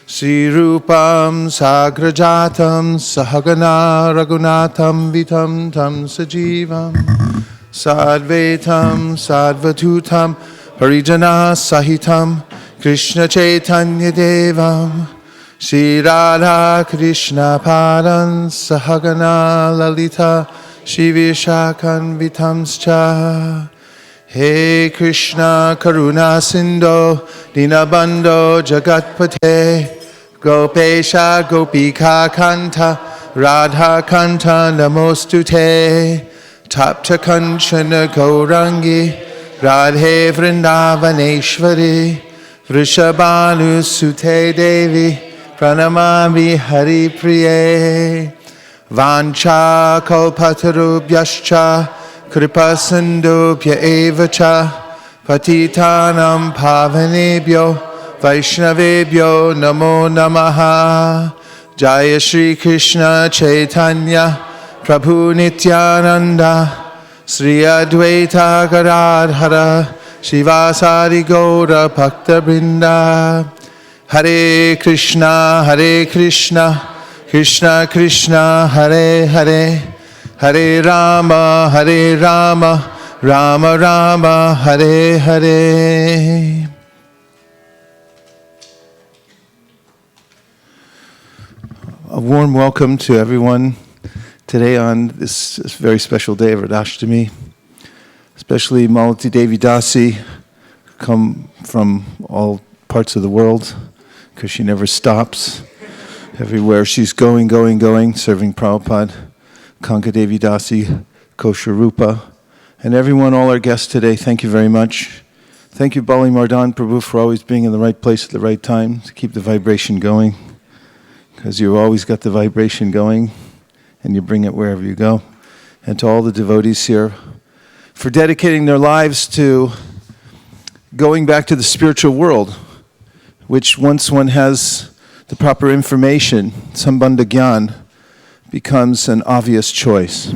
Sri Rupam Sagrajatam Sahagana Raghunatham Vitam Tam Sajivam Sadvetam Sadvatutam Parijana Sahitam Krishna Chaitanya Devam Shri Radha Krishna Padan Sahagana Lalita Shri Vishakan Vitamscha. He Krishna Karuna Sindhu Dinabandho Jagatpate Gopesha Gopika Kanta Radha Kanta Namostute Tapta Kanchana Gaurangi Radhe Vrindavaneshwari Vrishabhanu Sute Devi Pranamami Hari Priye Vancha Kalpatarubhyascha Kripa Sindhubhya Evacha Patitanam Pavanebhyo Vaishnavebhyo Namo Namaha. Jaya Shri Krishna Chaitanya Prabhu Nityananda Sri Advaita Gadadhara Shivasari Gaura Bhakta Brinda. Hare Krishna Krishna Krishna Hare Hare Hare Rama Rama Rama Hare Hare. A warm welcome to everyone today on this very special day of Radhastami, especially Malati Devi Dasi, come from all parts of the world because she never stops. Everywhere she's going, serving Prabhupada, Kanka Devi Dasi, Kosha Rupa, and everyone, all our guests today, thank you very much. Thank you, Bali Mardan Prabhu, for always being in the right place at the right time to keep the vibration going, because you've always got the vibration going, and you bring it wherever you go. And to all the devotees here, for dedicating their lives to going back to the spiritual world, which once one has the proper information, Sambandha Gyan, becomes an obvious choice.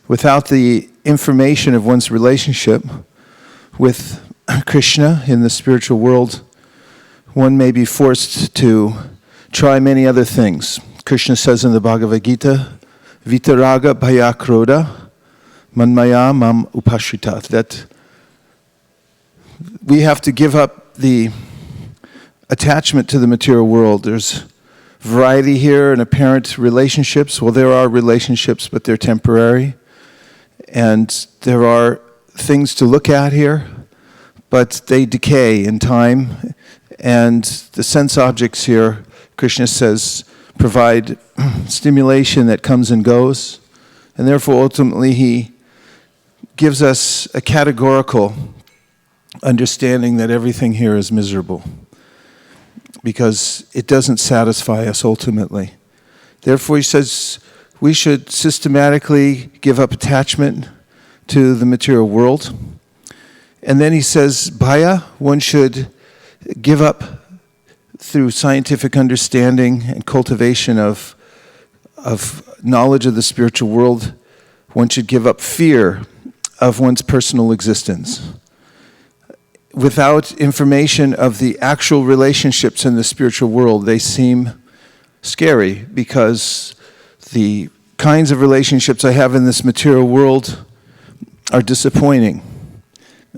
Without the information of one's relationship with Krishna in the spiritual world, one may be forced to try many other things. Krishna says in the Bhagavad Gita, Vitaraga Bhayakroda Manmaya Mam Upashrita, that we have to give up the attachment to the material world. There's variety here in apparent relationships. Well, there are relationships, but they're temporary. And there are things to look at here, but they decay in time. And the sense objects here, Krishna says, provide stimulation that comes and goes. And therefore, ultimately, he gives us a categorical understanding that everything here is miserable, because it doesn't satisfy us ultimately. Therefore, he says we should systematically give up attachment to the material world. And then he says, Bhaya, one should give up through scientific understanding and cultivation of knowledge of the spiritual world. One should give up fear of one's personal existence. Without information of the actual relationships in the spiritual world, they seem scary, because the kinds of relationships I have in this material world are disappointing,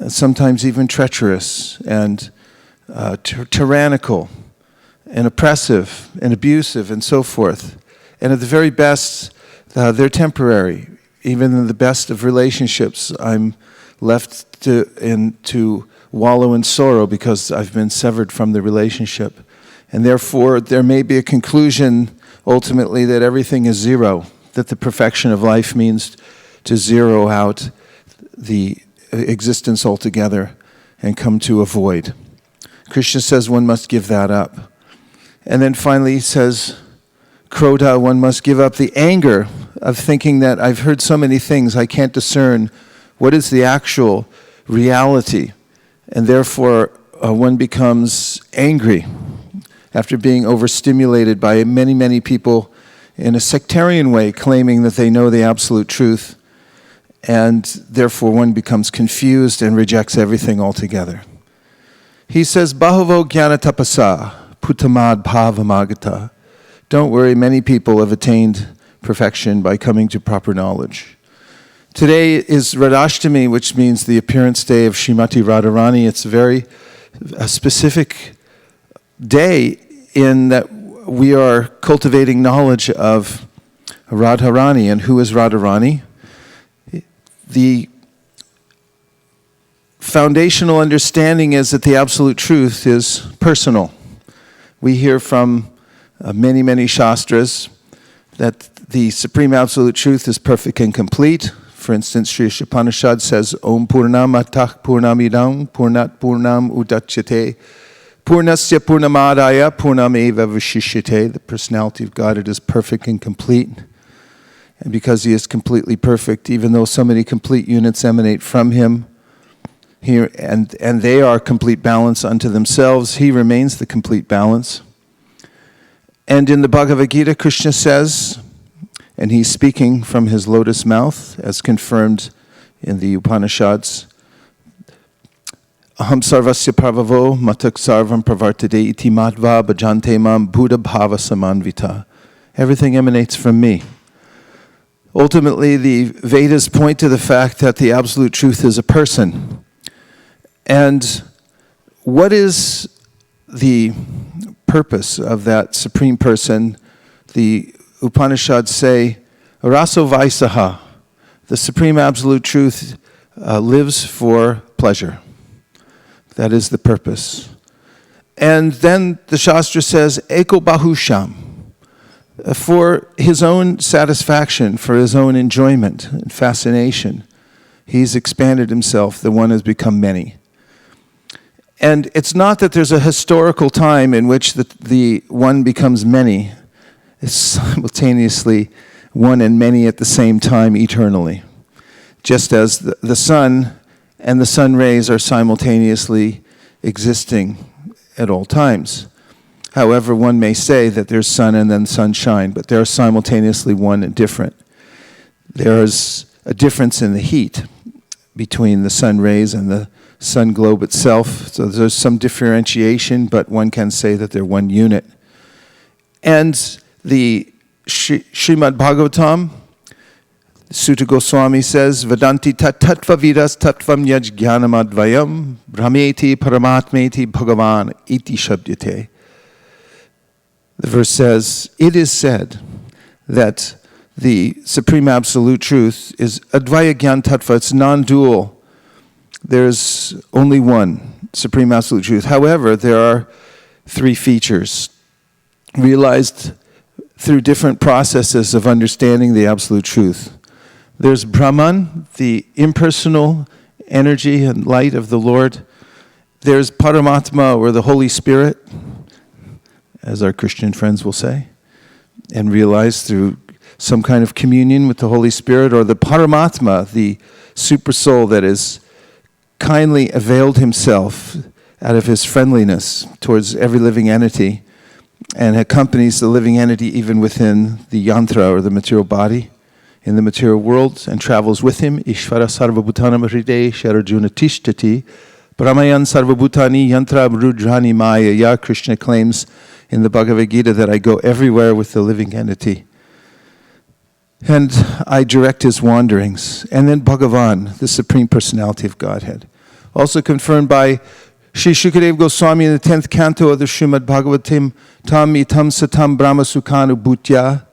sometimes even treacherous and tyrannical and oppressive and abusive and so forth. And at the very best, they're temporary. Even in the best of relationships, I'm left to wallow in sorrow because I've been severed from the relationship. And therefore, there may be a conclusion ultimately that everything is zero, that the perfection of life means to zero out the existence altogether and come to a void. Krishna says one must give that up. And then finally he says, Krodha, one must give up the anger of thinking that I've heard so many things, I can't discern what is the actual reality. And therefore, one becomes angry after being overstimulated by many, many people in a sectarian way, claiming that they know the absolute truth. And therefore, one becomes confused and rejects everything altogether. He says, Bahavo Jnana Tapasa, putamad bhavamagata. Don't worry, many people have attained perfection by coming to proper knowledge. Today is Radhastami, which means the appearance day of Srimati Radharani. It's a very specific day in that we are cultivating knowledge of Radharani. And who is Radharani? The foundational understanding is that the absolute truth is personal. We hear from many, many shastras that the supreme absolute truth is perfect and complete. For instance, Sri Upanishad says, Om Purnamata Purnamidam Purnat Purnam Udachyate Purnasya Purnamadaya Purnameva Vashishyate. The personality of God, it is perfect and complete. And because He is completely perfect, even though so many complete units emanate from Him, and they are complete balance unto themselves, He remains the complete balance. And in the Bhagavad Gita, Krishna says, and He's speaking from His lotus mouth, as confirmed in the Upanishads, Aham sarvasya pravavo matak sarvam pravartade iti madhva bhajante mam buddha bhava samanvita. Everything emanates from me. Ultimately, the Vedas point to the fact that the absolute truth is a person. And what is the purpose of that supreme person? The Upanishads say, Raso Vaisaha, the supreme absolute truth lives for pleasure. That is the purpose. And then the Shastra says, Eko Bahusham, for his own satisfaction, for his own enjoyment and fascination. He's expanded himself, the one has become many. And it's not that there's a historical time in which the one becomes many. It's simultaneously one and many at the same time eternally. Just as the sun and the sun rays are simultaneously existing at all times. However, one may say that there's sun and then sunshine, but they're simultaneously one and different. There's a difference in the heat between the sun rays and the sun globe itself. So there's some differentiation, but one can say that they're one unit. And the Srimad Bhagavatam, Sutta Goswami says, Vedanti tattva vidas tattvam yaj jnanamadvayam brahmeti paramatmeti bhagavan iti shabdyate. The verse says, it is said that the Supreme Absolute Truth is Advaya Gyan Tattva, it's non-dual. There's only one Supreme Absolute Truth. However, there are three features realized through different processes of understanding the Absolute Truth. There's Brahman, the impersonal energy and light of the Lord. There's Paramatma, or the Holy Spirit, as our Christian friends will say, and realize through some kind of communion with the Holy Spirit, or the Paramatma, the super soul that has kindly availed himself out of his friendliness towards every living entity and accompanies the living entity even within the yantra, or the material body, in the material world, and travels with him. Ishvara sarvabhutanam hriday shararjuna tishtati brahmayan sarvabhutani yantra rudrani maya. Ya, Krishna claims in the Bhagavad Gita that I go everywhere with the living entity. And I direct his wanderings. And then Bhagavan, the Supreme Personality of Godhead. Also confirmed by Sri Shukadeva Goswami in the 10th canto of the Srimad Bhagavatam, Tam itam satam brahma sukhanu bhutya,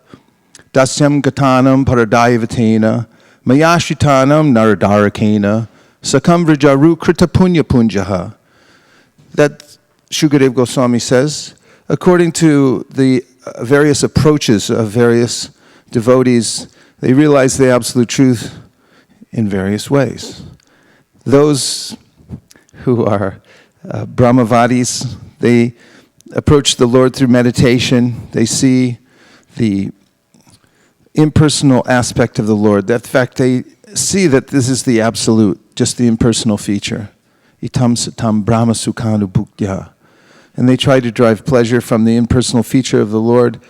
dasyam gatanam paradayavatena, mayashritanam naradarakena, sakam vrajaru krita punya punjaha. That Shukadeva Goswami says, according to the various approaches of various devotees, they realize the absolute truth in various ways. Those who are Brahmavadis, they approach the Lord through meditation. They see the impersonal aspect of the Lord. That fact, they see that this is the absolute, just the impersonal feature. Itam satam brahma sukhanu bhuktya. And they try to derive pleasure from the impersonal feature of the Lord.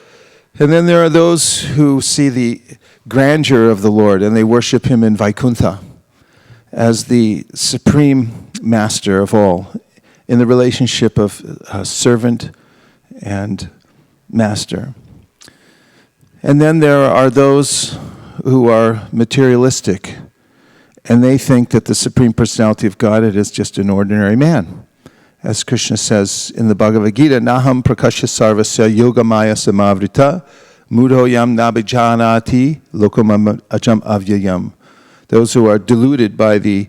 And then there are those who see the grandeur of the Lord, and they worship him in Vaikuntha as the supreme master of all, in the relationship of servant and master. And then there are those who are materialistic, and they think that the Supreme Personality of Godhead is just an ordinary man. As Krishna says in the Bhagavad Gita, Naham prakasya sarvasya yoga maya samavrita mudhoyam nabhijanati lokamam ajam avyayam. Those who are deluded by the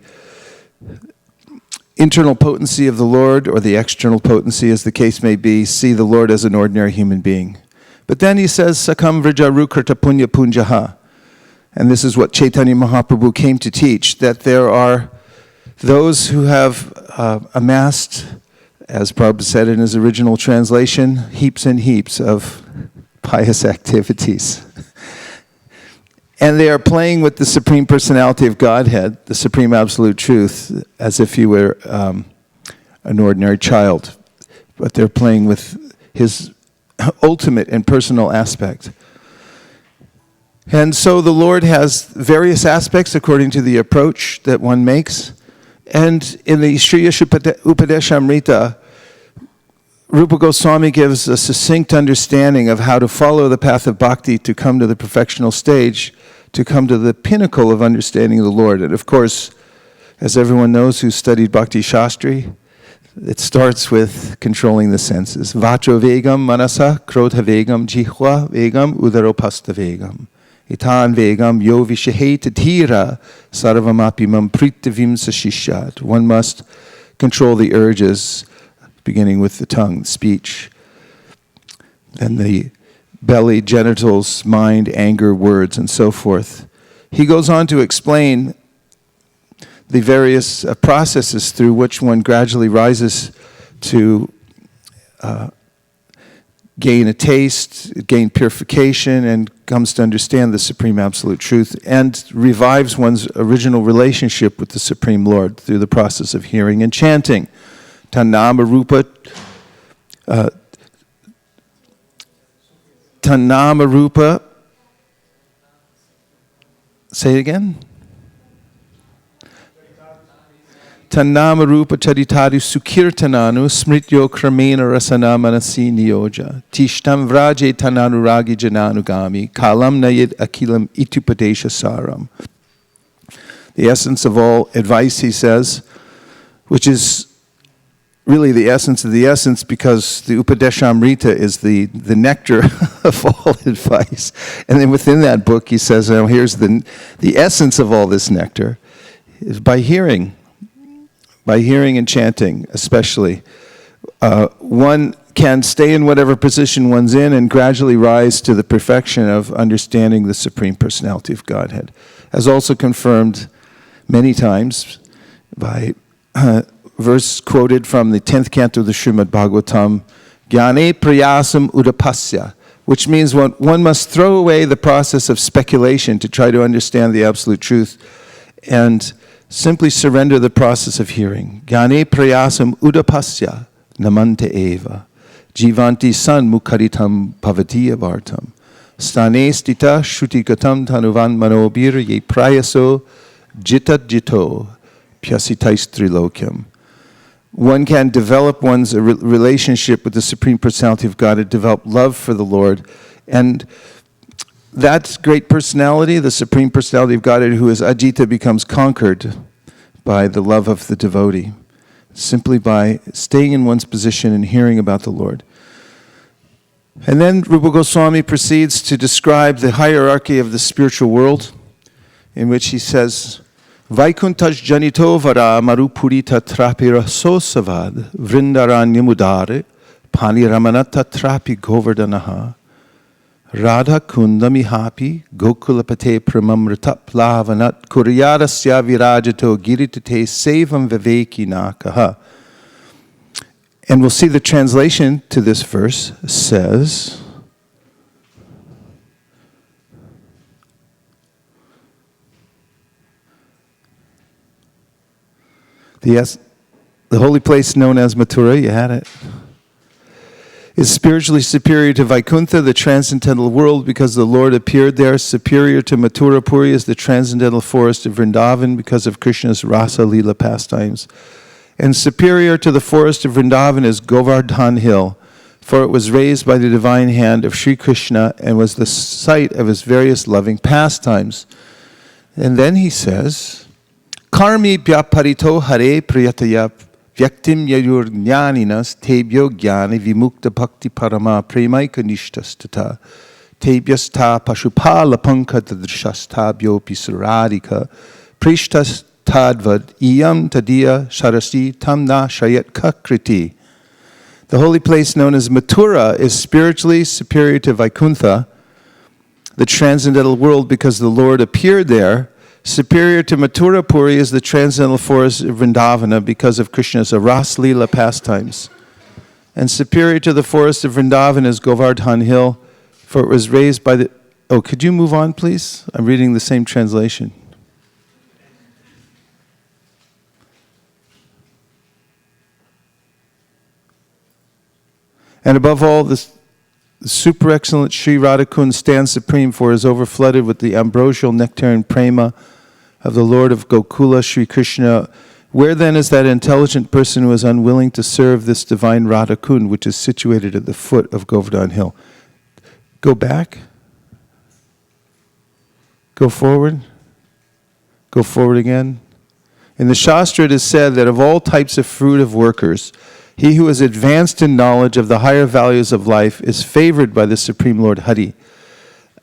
internal potency of the Lord, or the external potency, as the case may be, see the Lord as an ordinary human being. But then he says, Sakam vrija rukrata punya punjaha. And this is what Chaitanya Mahaprabhu came to teach, that there are those who have amassed, as Prabhupada said in his original translation, heaps and heaps of pious activities. And they are playing with the Supreme Personality of Godhead, the Supreme Absolute Truth, as if he were an ordinary child. But they're playing with his ultimate and personal aspect. And so the Lord has various aspects according to the approach that one makes. And in the Sri Upadeshamrita, Rupa Goswami gives a succinct understanding of how to follow the path of bhakti to come to the perfectional stage, to come to the pinnacle of understanding the Lord. And of course, as everyone knows who studied Bhakti Shastri, it starts with controlling the senses. Vacho vegam manasa krodha vegam jihva vegam udaropasta vegam. Itan vegam yo vishaheta tira sarvamapimam pritavim sashishat. One must control the urges, beginning with the tongue, speech, then the belly, genitals, mind, anger, words, and so forth. He goes on to explain the various processes through which one gradually rises to gain a taste, gain purification, and comes to understand the Supreme Absolute Truth, and revives one's original relationship with the Supreme Lord through the process of hearing and chanting. Tanama Rupa, say it again. Tanama Rupa Charitari Sukirtananu Smrityo Kramena Rasana Manasi Niyoja Tishtam Vraje Tananuragi Jananugami Kalam Nayid Akilam Itupadesha Saram. The essence of all advice, he says, which is really the essence of the essence, because the Upadeshamrita is the nectar of all advice. And then within that book he says, oh, here's the essence of all this nectar, is by hearing and chanting especially. One can stay in whatever position one's in and gradually rise to the perfection of understanding the Supreme Personality of Godhead, as also confirmed many times by verse quoted from the 10th canto of the Srimad Bhagavatam, Jnane prayasam udapasya, which means one must throw away the process of speculation to try to understand the Absolute Truth and simply surrender the process of hearing. Jnane prayasam udapasya namante eva jivanti san mukharitam bhavati avartam stane stita shrutikatam tanuvan manobir ye prayaso jitat jito pyasitais trilokyam. One can develop one's relationship with the Supreme Personality of God and develop love for the Lord. And that great personality, the Supreme Personality of God, who is Ajita, becomes conquered by the love of the devotee, simply by staying in one's position and hearing about the Lord. And then Rupa Goswami proceeds to describe the hierarchy of the spiritual world, in which he says, Vaikuntaj janito vara marupurita trapira sosavad vrindaranyamudare paniramanata trapi govardhanaha radha kundamihapi gokulapate pramamrita plavanat kuryadasya virajato giritate sevam viveki nakaha. And we'll see the translation to this verse says, the holy place known as Mathura, you had it, is spiritually superior to Vaikuntha, the transcendental world, because the Lord appeared there. Superior to Mathura Puri is the transcendental forest of Vrindavan because of Krishna's Rasa Leela pastimes. And superior to the forest of Vrindavan is Govardhan Hill for it was raised by the divine hand of Sri Krishna and was the site of his various loving pastimes. And then he says, Karmi bhyaparito hare priyataya vyaktim yayur jnaninas tebyo jnani vimukta bhakti parama premaika nishtastata tebyas ta pashupala pankata drishastabyo pisaradika prishtas tadvad iyam tadiya sharasi tamna shayat kakriti. The holy place known as Mathura is spiritually superior to Vaikuntha, the transcendental world, because the Lord appeared there. Superior to Mathura Puri is the transcendental forest of Vrindavana because of Krishna's Ras Leela pastimes. And superior to the forest of Vrindavan is Govardhan Hill, for it was raised by the... Oh, could you move on, please? I'm reading the same translation. And above all, the super excellent Sri Radhakund stands supreme, for it is overflooded with the ambrosial nectarian prema of the Lord of Gokula, Sri Krishna. Where then is that intelligent person who is unwilling to serve this divine Radhakund, which is situated at the foot of Govardhan Hill? Go back. Go forward. Go forward again. In the Shastra it is said that of all types of fruitive workers, he who is advanced in knowledge of the higher values of life is favored by the Supreme Lord Hari.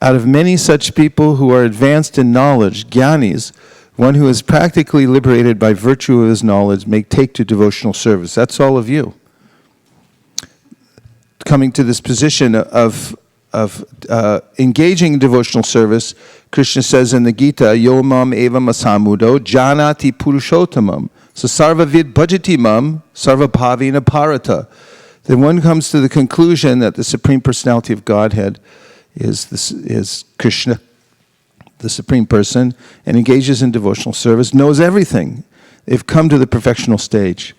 Out of many such people who are advanced in knowledge, jnanis, one who is practically liberated by virtue of his knowledge may take to devotional service. That's all of you. Coming to this position of engaging in devotional service, Krishna says in the Gita, Yo mam evam asamudo janati purushottamam. So sarvavid bhajati mam sarvabhavina parata. Then one comes to the conclusion that the Supreme Personality of Godhead is Krishna, the Supreme Person, and engages in devotional service, knows everything. They've come to the perfectional stage.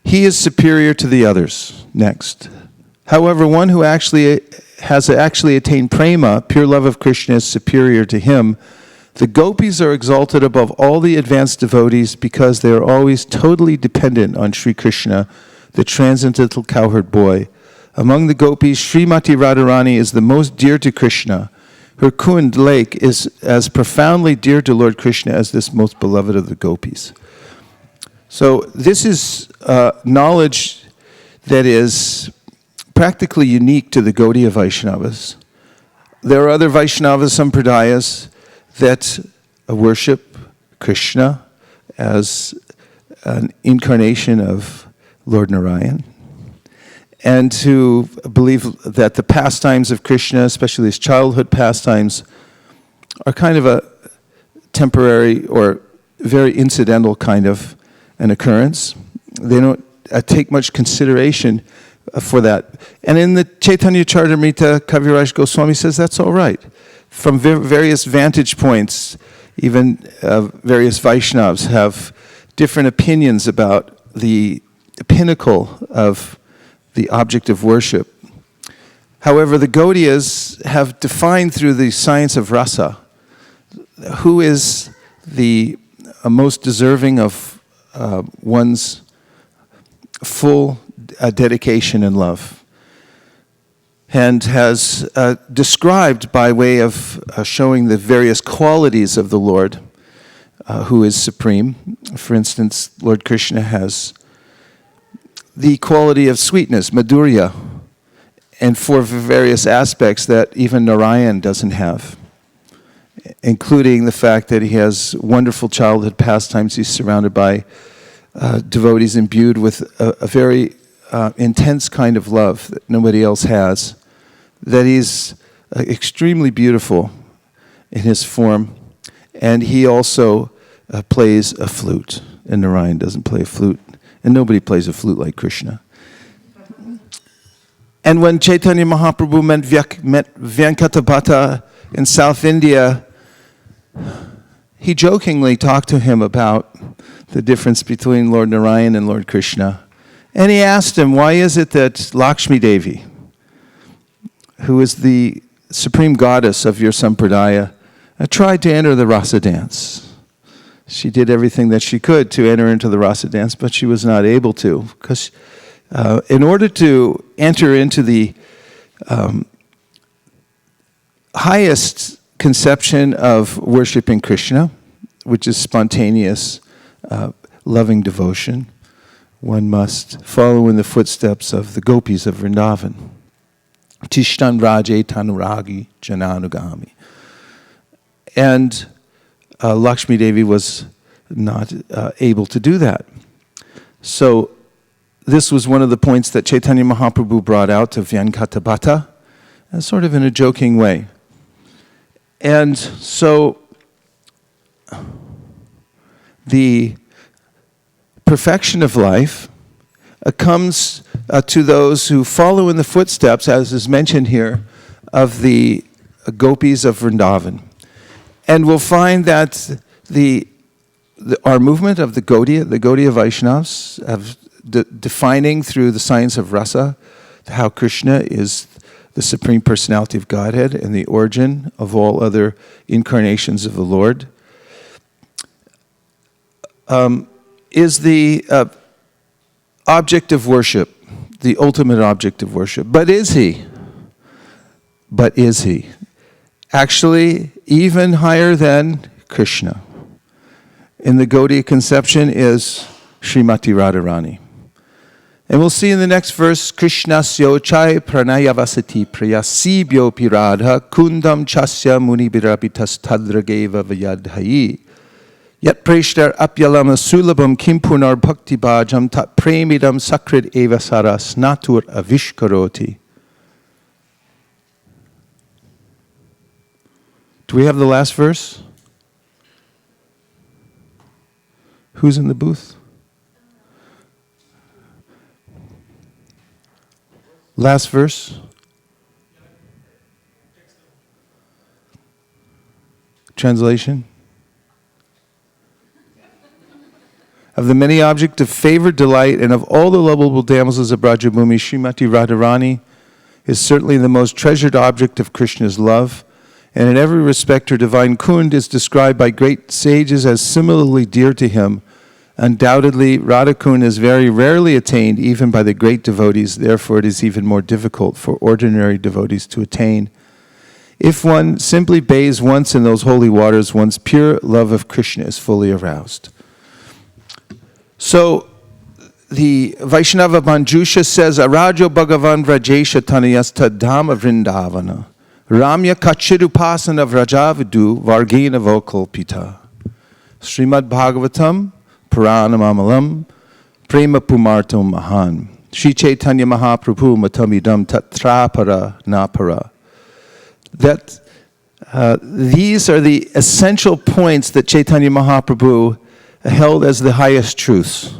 He is superior to the others. Next. However, one who has actually attained prema, pure love of Krishna, is superior to him. The gopis are exalted above all the advanced devotees because they are always totally dependent on Sri Krishna, the transcendental cowherd boy. Among the gopis, Srimati Radharani is the most dear to Krishna. Her Kund lake is as profoundly dear to Lord Krishna as this most beloved of the gopis. So this is knowledge that is practically unique to the Gaudiya Vaishnavas. There are other Vaishnava sampradayas that worship Krishna as an incarnation of Lord Narayan, and to believe that the pastimes of Krishna, especially his childhood pastimes, are kind of a temporary or very incidental kind of an occurrence. They don't take much consideration for that. And in the Chaitanya Charitamrita, Kaviraj Goswami says that's all right. From various vantage points, even various Vaishnavas have different opinions about the pinnacle of the object of worship. However, the Gaudiyas have defined through the science of rasa who is the most deserving of one's full dedication and love, and has described by way of showing the various qualities of the Lord who is supreme. For instance, Lord Krishna has the quality of sweetness, madhurya, and for various aspects that even Narayan doesn't have, including the fact that he has wonderful childhood pastimes. He's surrounded by devotees imbued with a very intense kind of love that nobody else has, that he's extremely beautiful in his form, and he also plays a flute, and Narayan doesn't play a flute, and nobody plays a flute like Krishna. And when Chaitanya Mahaprabhu met Venkatabhata in South India, he jokingly talked to him about the difference between Lord Narayan and Lord Krishna. And he asked him, why is it that Lakshmi Devi, who is the supreme goddess of your sampradaya, tried to enter the rasa dance? She did everything that she could to enter into the rasa dance, but she was not able to, because in order to enter into the highest conception of worshiping Krishna, which is spontaneous, loving devotion, one must follow in the footsteps of the gopis of Vrindavan. Tishtan Raje Tanuragi Jananugami. And Lakshmi Devi was not able to do that. So this was one of the points that Chaitanya Mahaprabhu brought out to Vyankatabhata, sort of in a joking way. And so the perfection of life comes to those who follow in the footsteps, as is mentioned here, of the gopis of Vrindavan. And we'll find that our movement of the Gaudiya Vaishnavas, have defining through the science of rasa how Krishna is the Supreme Personality of Godhead and the origin of all other incarnations of the Lord, is the object of worship, the ultimate object of worship. But is he? Actually, even higher than Krishna in the Gaudiya conception is Srimati Radharani. And we'll see in the next verse, Krishna syochai pranayavasati prayasibyo piradha kundam chasya munibirapitas tadrageva vayadhayi yat preshtar apyalama sulabam kimpunar bhakti bhajam tat premidam sakrit evasara snatur avishkaroti. Do we have the last verse? Who's in the booth? Last verse. Translation. Of the many objects of favor, delight, and of all the lovable damsels of Brajabhumi, Srimati Radharani is certainly the most treasured object of Krishna's love, and in every respect her divine Kund is described by great sages as similarly dear to him. Undoubtedly, Radha Kund is very rarely attained even by the great devotees, therefore it is even more difficult for ordinary devotees to attain. If one simply bathes once in those holy waters, one's pure love of Krishna is fully aroused. So, the Vaishnava Manjusha says, Arajo Bhagavan Vrajesha Tanayasta Dhama Vrindavana Ramya Kachirupasana Vrajavidu Vargena Vokalpita Srimad Bhagavatam Puranamamalam Prema Pumartam Mahan Shri Chaitanya Mahaprabhu Matamidam Tatrapara Napara. That these are the essential points that Chaitanya Mahaprabhu held as the highest truths.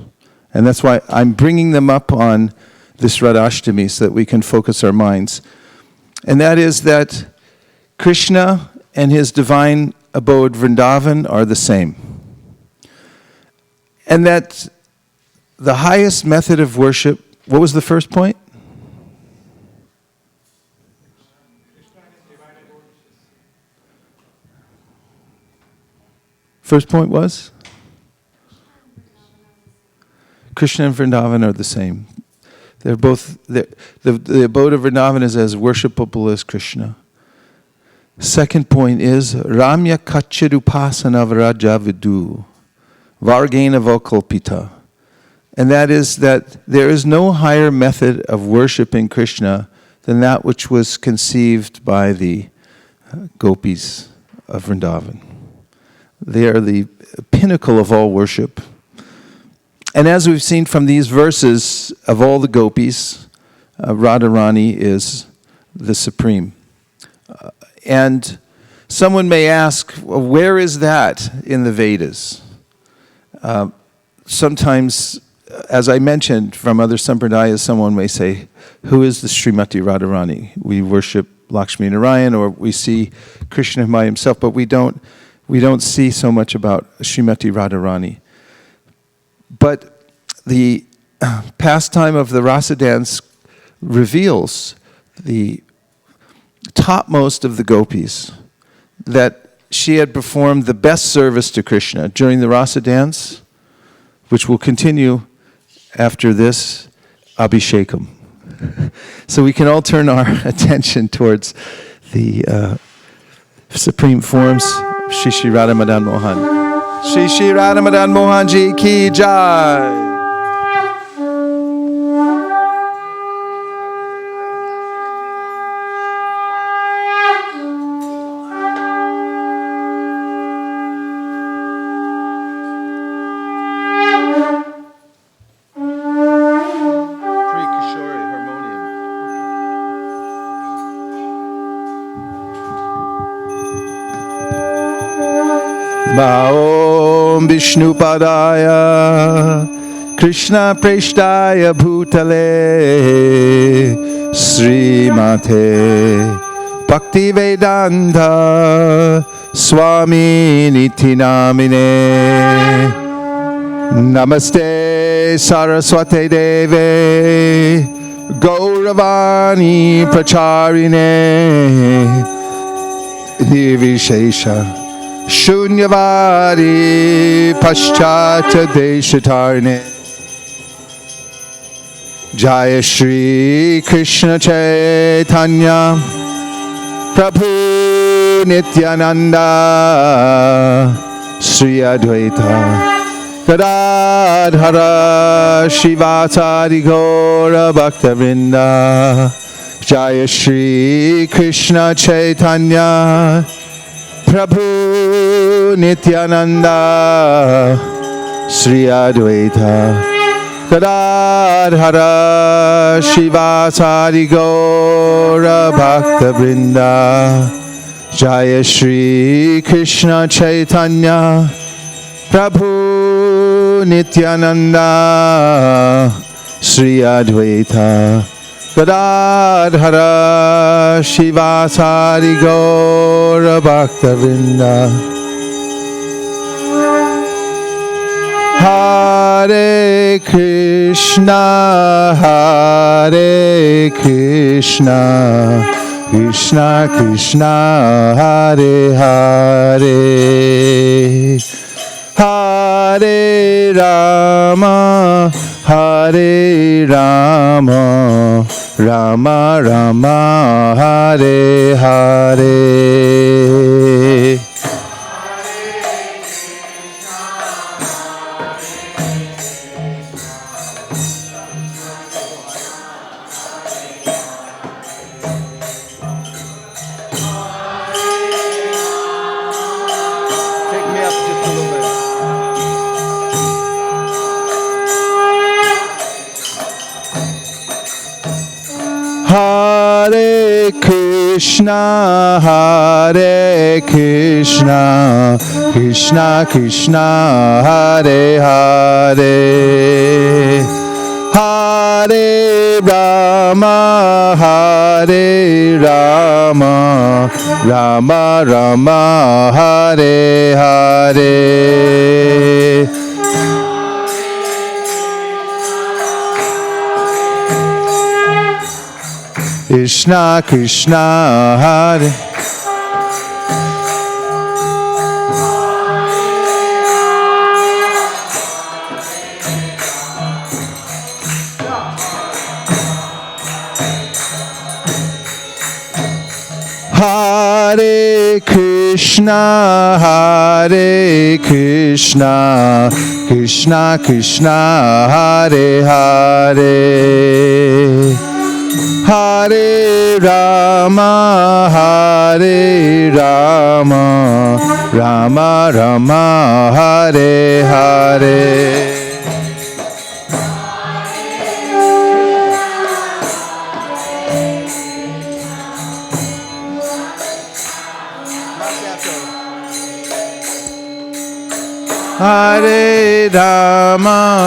And that's why I'm bringing them up on this Radhastami so that we can focus our minds. And that is that Krishna and his divine abode Vrindavan are the same. And that the highest method of worship, what was the first point? First point was? Krishna and Vrindavan are the same. They're both, the abode of Vrindavan is as worshipable as Krishna. Second point is, Ramya Kachirupasana Vraja Vidu, Vargena Vokalpita. And that is that there is no higher method of worshiping Krishna than that which was conceived by the gopis of Vrindavan. They are the pinnacle of all worship. And as we've seen from these verses, of all the gopis, Radharani is the supreme. And someone may ask, well, where is that in the Vedas? Sometimes, as I mentioned from other sampradayas, someone may say, who is the Srimati Radharani? We worship Lakshmi Narayan, or we see Krishna by himself, but we don't see so much about Srimati Radharani. But the pastime of the rasa dance reveals the topmost of the gopis, that she had performed the best service to Krishna during the rasa dance, which will continue after this. Abhishekam. So we can all turn our attention towards the supreme forms of Shri Shri Radha Madan Mohan. Shri Shri Radha Madan Mohan Ji Ki Jai. Om Vishnu Padaya Krishna Preshtaya Bhutale Srimate Bhakti Vedanta Swami Niti Namine Namaste Saraswate Deve Gauravani Pracharine Nirvishesha Shunyavadi Paschata Deshatarne Jaya Shri Krishna Chaitanya Prabhu Nityananda Sri Advaita Gadadhara Shivasari Gaura Bhaktavrinda Jaya Shri Krishna Chaitanya Prabhu Nityananda Sri Advaita Gadadhara Shivasari Gaura Bhakta Vrinda Jaya Shri Krishna Chaitanya Prabhu Nityananda Sri Advaita Gadadhara Shivasari Gaura Bhakta Vrinda Hare Krishna Krishna Krishna Hare Hare Hare Rama Rama Rama Hare Hare Hare Krishna Krishna Krishna Hare Hare Hare Rama Rama Rama Hare Hare Krishna Krishna Hare Hare Krishna Krishna Krishna Hare Hare Hare Rama Rama Rama Hare Hare Hare Rama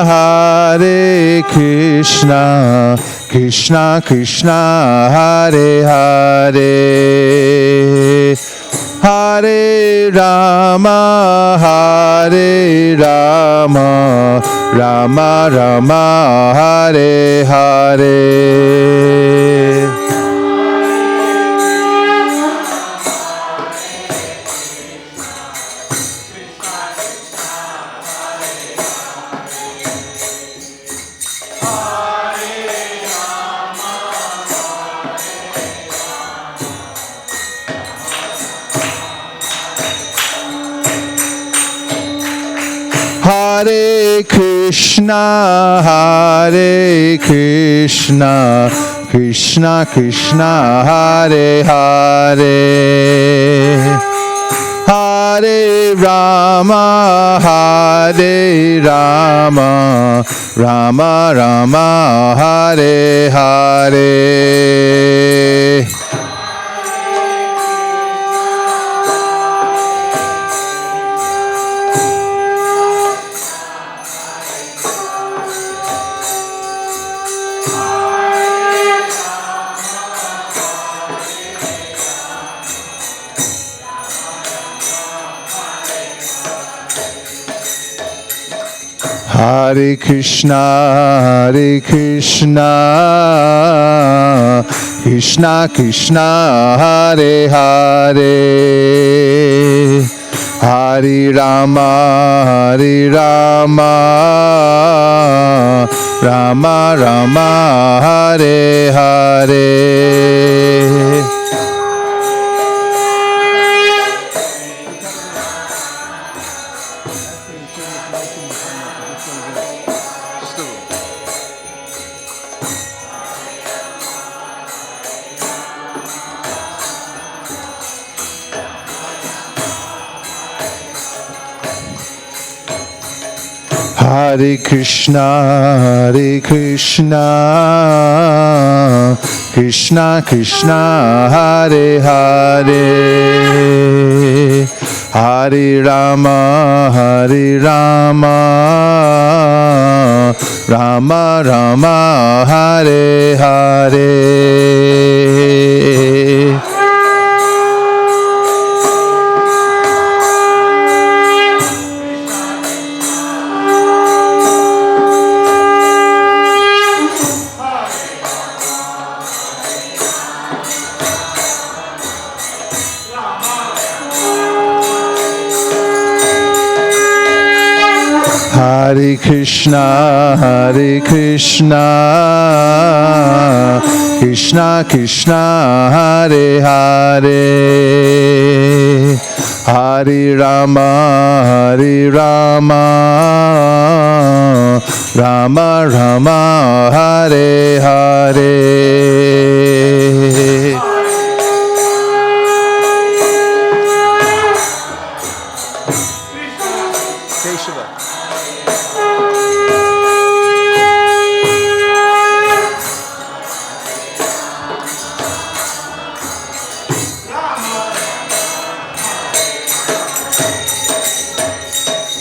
Hare Krishna Krishna Krishna Hare Hare Hare Rama Rama Rama Hare Hare Hare Krishna, Hare Krishna, Krishna Krishna, Hare Hare, Hare Rama, Hare Rama, Rama Rama, Hare Hare. Hare Krishna, Hare Krishna, Krishna Krishna, Hare Hare, Hare Rama, Hare Rama, Rama Rama, Hare Hare. Hare Krishna, Hare Krishna, Krishna Krishna, Hare Hare, Hare Rama, Hare Rama, Rama Rama, Hare Hare. Hare Krishna, Hare Krishna, Krishna Krishna, Hare Hare, Hare Rama, Hare Rama, Rama Rama, Hare Hare.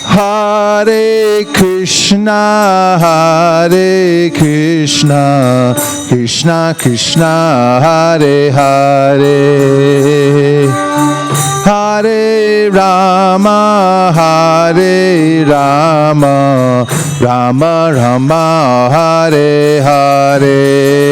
Hare Krishna, Hare Krishna, Krishna Krishna, Hare Hare, Hare Rama, Hare Rama, Rama Rama, Hare Hare.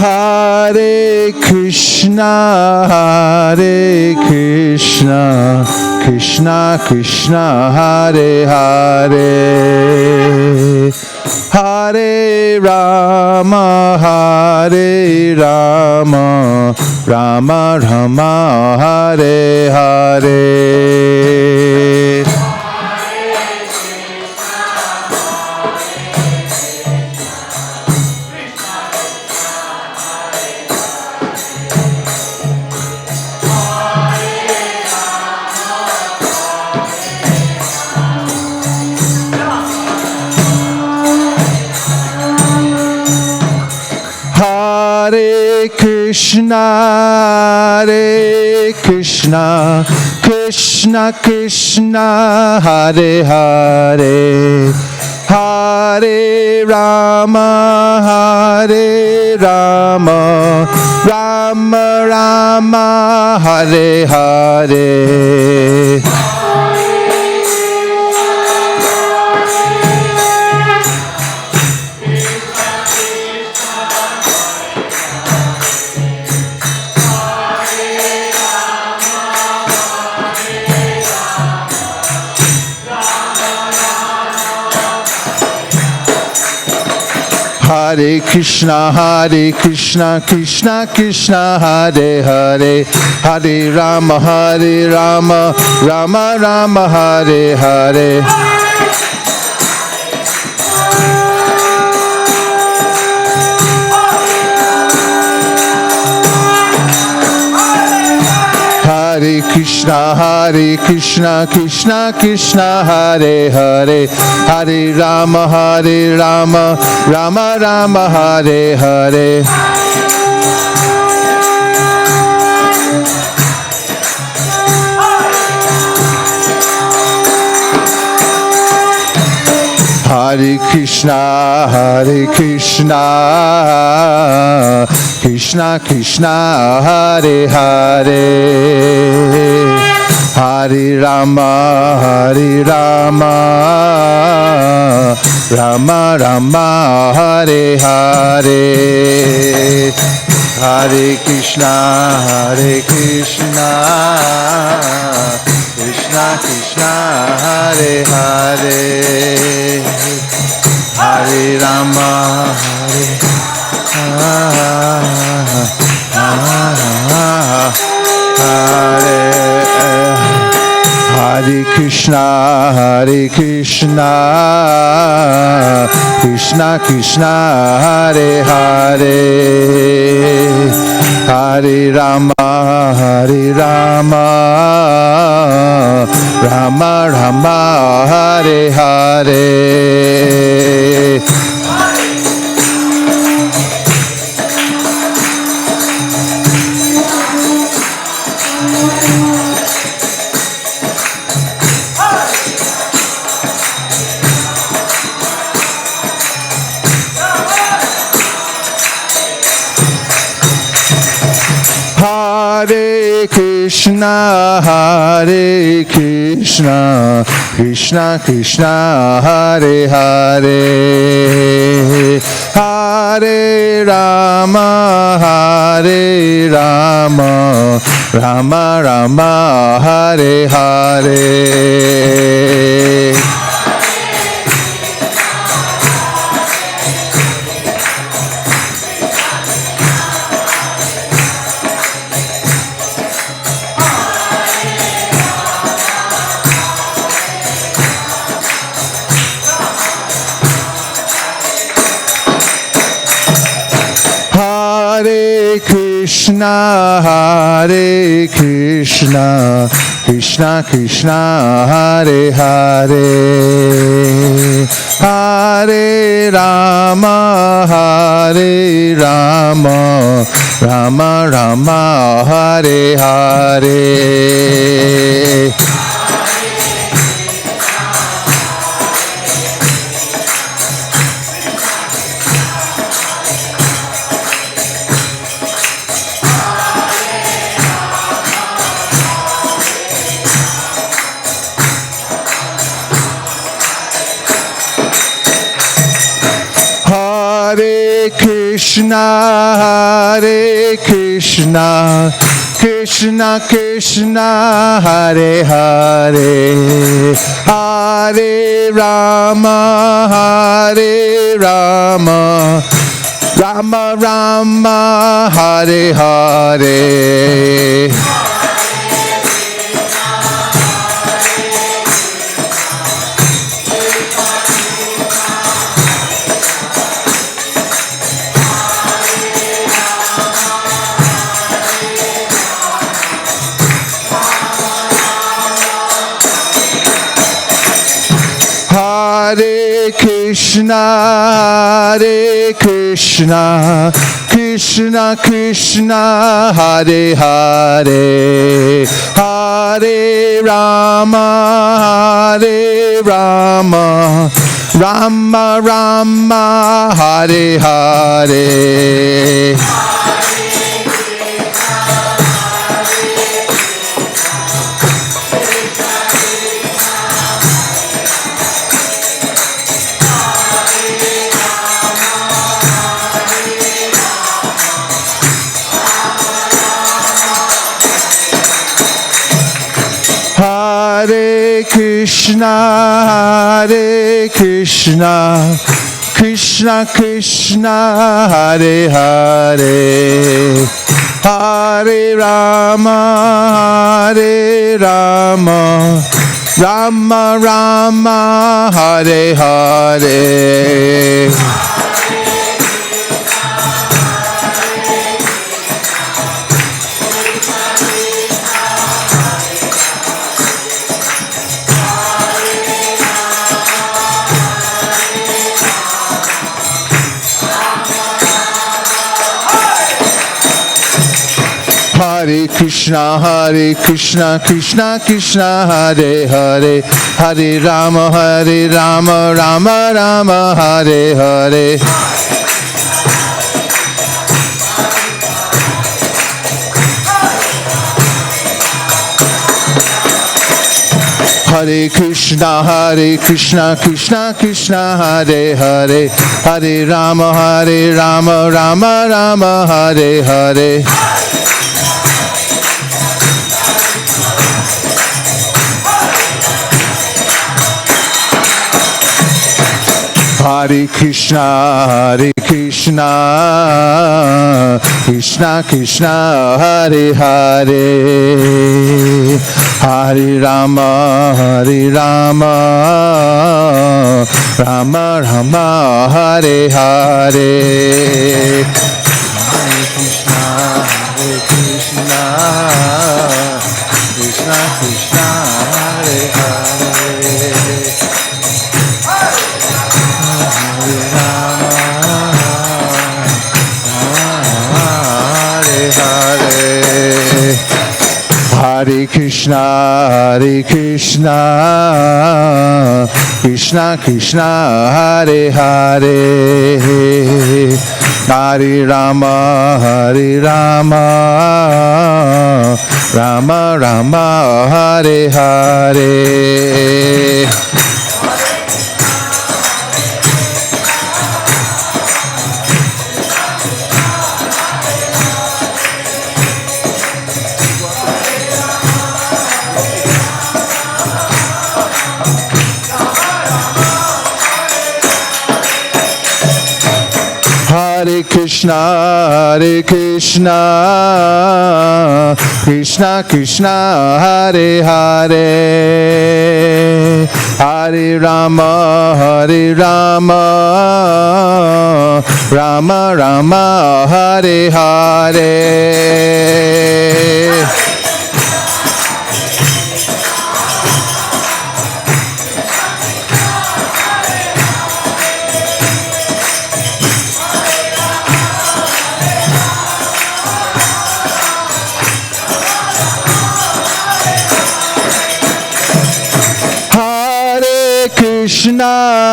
Hare Krishna, Hare Krishna, Krishna Krishna, Hare Hare, Hare Rama, Hare Rama, Rama Rama, Hare Hare. Hare Krishna, Hare Krishna, Krishna Krishna, Hare Hare, Hare Rama, Hare Rama, Rama Rama, Hare Hare. Hare Krishna, Krishna Krishna, Hare Hare, Hare Rama, Rama Rama, Hare Hare. Hare Krishna, Krishna Krishna, Hare Hare, Hare Rama, Rama Rama, Hare Hare. Hare Krishna, Krishna Krishna, Hare Hare, Hare Rama, Rama Rama, Hare Hare. Hare Krishna, Krishna Krishna, Hare Hare, Hare Rama, Hare Krishna, Krishna Krishna, Hare Hare, Hare Rama, Rama Rama, Hare Hare. Hare Krishna, Krishna Krishna, Hare Hare, Hare Rama, Rama Rama, Hare Hare. Hare Krishna, Krishna Krishna, Hare Hare, Hare Rama, Rama Rama, Hare Hare. Hare Krishna, Krishna Krishna, Hare Hare, Hare Rama, Rama Rama, Hare Hare. Hare Krishna, Krishna Krishna, Hare Hare, Hare Rama, Rama Rama, Hare Hare. Hare Krishna, Krishna Krishna Hare Hare Hare Rama Hare Rama Rama Rama Hare Hare Hare Krishna, Krishna Krishna, Hare Hare, Hare Rama, Rama Rama, Hare Hare. Hare Krishna, Krishna Krishna, Hare Hare, Hare Rama, Rama Rama, Hare Hare. Hare Krishna, Krishna Krishna, Hare Hare, Hare Rama, Rama Rama, Hare Hare. Hare Krishna, Krishna Krishna, Hare Hare. Hare Krishna, Krishna Krishna, Hare Hare, Hare Rama, Rama Rama, Hare Hare. Hare Krishna, Krishna Krishna, Hare Hare, Hare Rama, Rama Rama, Hare Hare.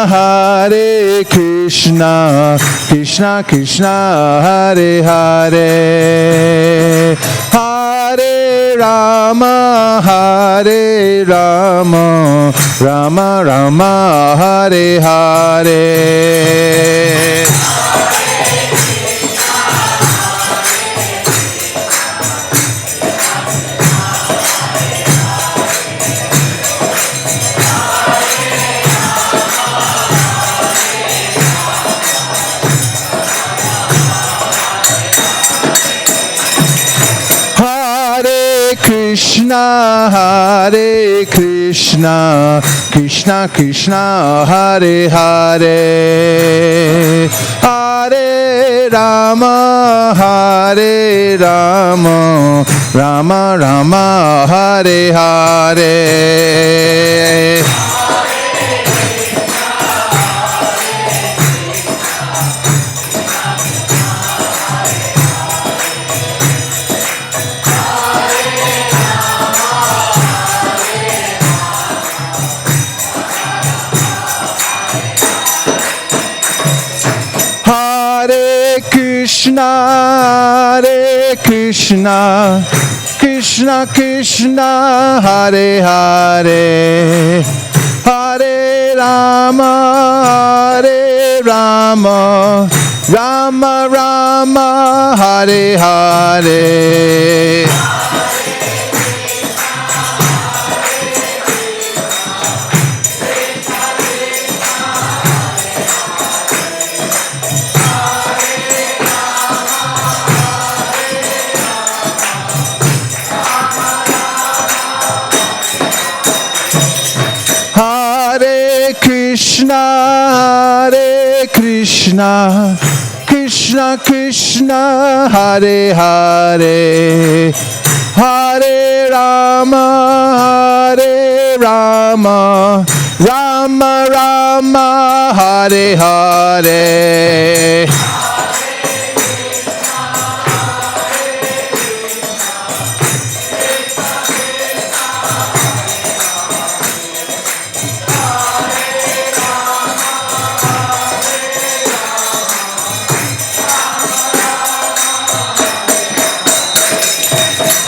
Hare Krishna, Krishna Krishna, Hare Hare, Hare Rama, Rama Rama, Hare Hare. Hare Krishna, Krishna Krishna, Hare Hare, Hare Rama, Rama Rama, Hare Hare. Krishna, Krishna Krishna, Hare Hare, Hare Rama, Rama Rama, Hare Hare. Krishna, Krishna Krishna, Hare Hare, Hare Rama, Hare Rama, Rama Rama, Hare Hare.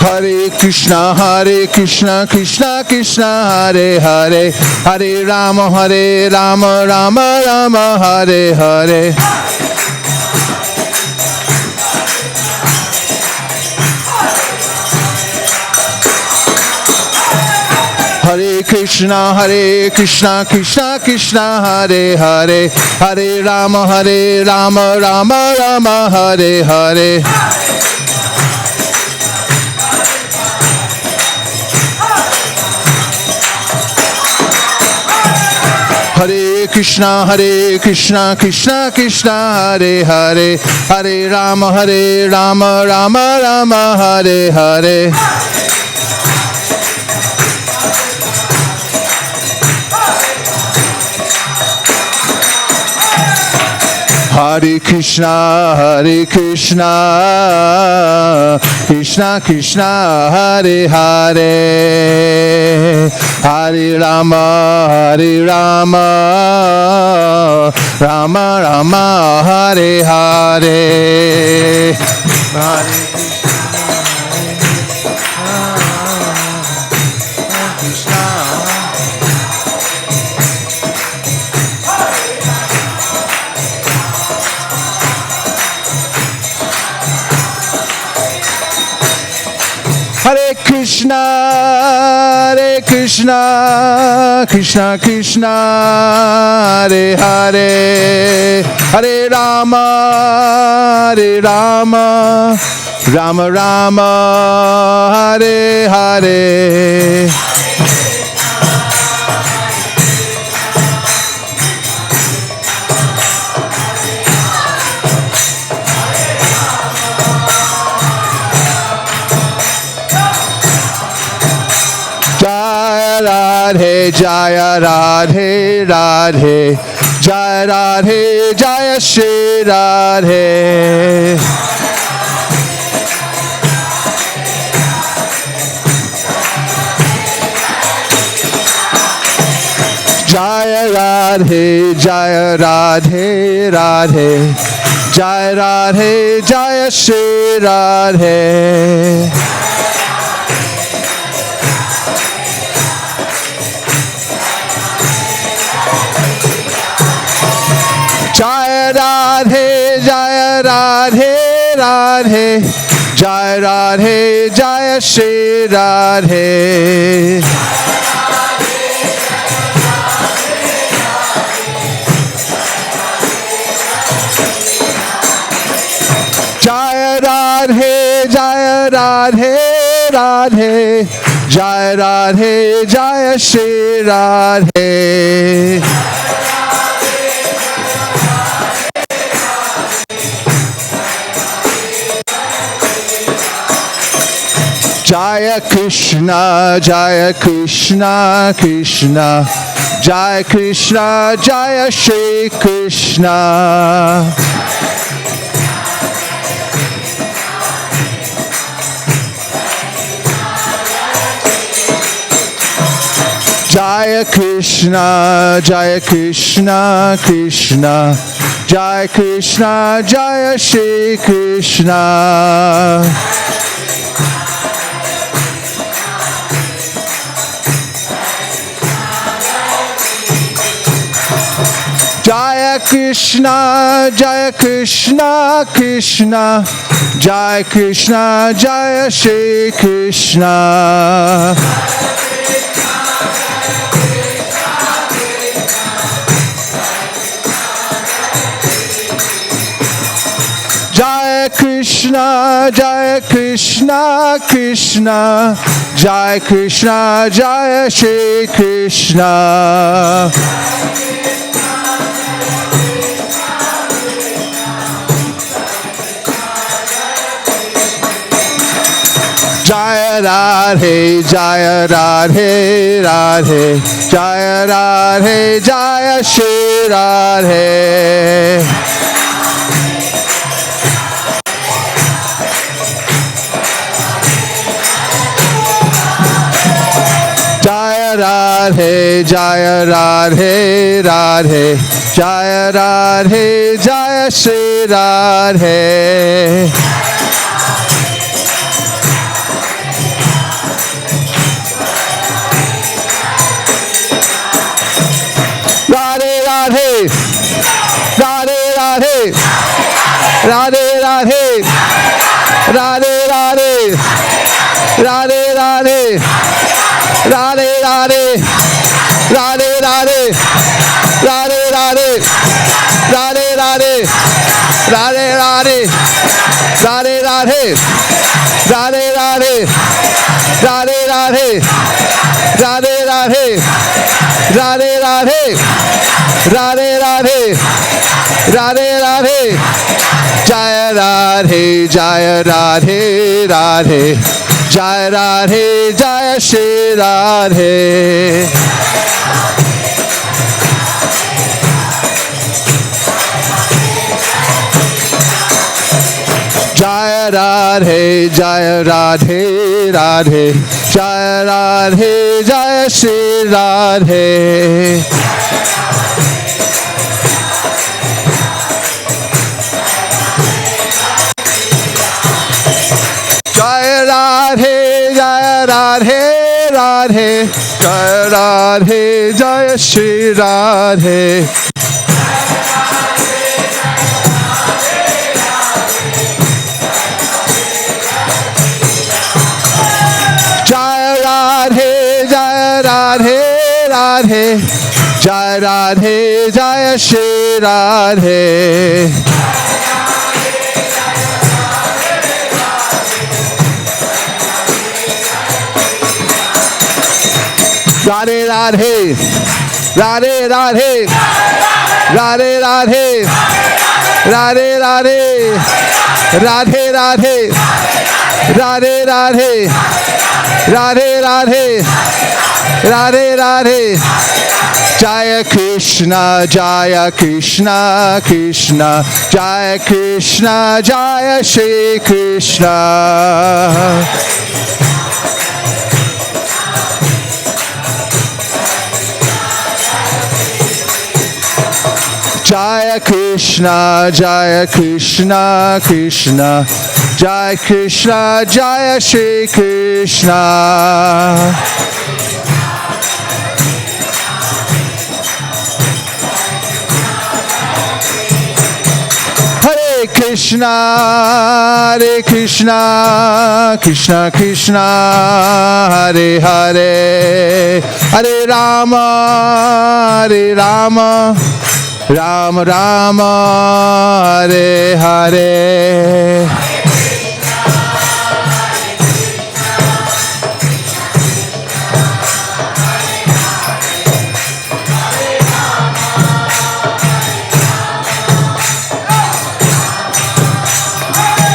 Hare Krishna, Krishna Krishna, Hare Hare, Hare Rama, Rama Rama, Hare Hare. Hare Krishna, Krishna Krishna, Hare Hare, Hare Rama, Rama Rama, Hare Hare. Hare Krishna, Krishna Krishna, Hare Hare, Hare Rama, Rama Rama, Hare Hare. Hare Krishna, Krishna Krishna, Hare Hare, Hare Rama, Rama Rama, Hare Hare. Hare Krishna, Krishna Krishna, Hare Hare, Hare Rama, Rama Rama, Hare Hare. Radhe Jaya, Radhe Radhe, Jaya Radhe, Jaya Shri Radhe. Jaya Radhe, Jaya Radhe Radhe, Jaya Radhe, Jaya Shri Radhe. Jaya Radhe, Jaya Radhe Radhe, Jaya Radhe, Jaya Shri Radhe. Jaya Radhe, Jaya Radhe Radhe, Jaya Radhe, Jaya Shri Radhe. Jaya Krishna, Jaya Krishna Krishna, Jaya Krishna, Jaya Shri Krishna. Jaya Krishna, Jaya Krishna Krishna, Jaya Krishna, Jaya Shri Krishna. Jaya Krishna, Jaya Krishna Krishna, Jaya Krishna, Jaya Shri Krishna. Jaya Krishna, Jaya Krishna Krishna, Jaya Krishna, Jaya Shri Krishna. Radhe, Jaya Radhe, Radhe, Jaya Radhe, Jaya Shri Radhe. Jaya Radhe, Jaya Radhe, Radhe, Jaya Radhe, Jaya Shri Radhe. Radhe Radhe, Radhe Radhe, Radhe Radhe, Radhe Radhe, Radhe Radhe, Radhe Radhe, Radhe Radhe, Radhe Radhe, Radhe Radhe, Radhe Radhe, Radhe Radhe, Radhe Radhe, Radhe Radhe, Radhe Radhe, Radhe Radhe, Radhe Radhe, Radhe Radhe, Jaya Radhe, Jaya Radhe, Radhe, Jaya Radhe, Jaya Shri Radhe. Jaya Radhe, Jaya Radhe, Radhe, Jaya Radhe, Jaya Shri Radhe. Jaya Radhe, Jaya Radhe, Radhe, Jaya Radhe, Jaya Shri Radhe. Jaya Radhe, Jaya Radhe, Radhe, Jaya Radhe, Jaya Shri Radhe. Radhe Radhe, Radhe Radhe, Radhe Radhe, Radhe Radhe, Radhe Radhe, Radhe Radhe, Radhe Radhe, Radhe Radhe. Jaya Krishna, Jaya Krishna, Krishna, Jaya Krishna, Jaya Shri Krishna. Jaya Krishna, Jaya Krishna, Krishna, Jaya Krishna, Jaya Shri Krishna. Hare Krishna, Hare Krishna, Krishna Krishna, Hare Hare, Hare Rama, Hare Rama, Rama Rama, Hare Hare.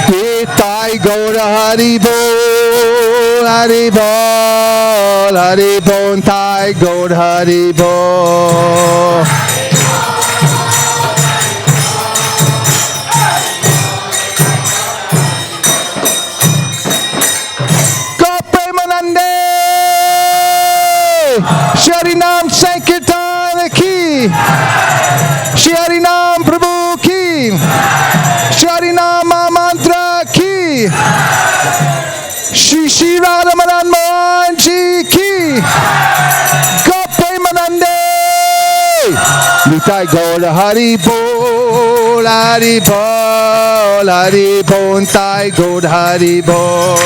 Nitai Gaura Hari Bol, Hari Bol, Hari Bol, Nitai Gaura Hari Bol. Shri Nam Sankirtan ki, Shri Nam Prabhu ki, Shri Nam Mantra ki, Shri Radha Madan Mohan ji ki, Gopi Manande, Nitai Gaura Hari Bol, Hari Bol, Hari Bol, Nitai Gaura Hari Bol.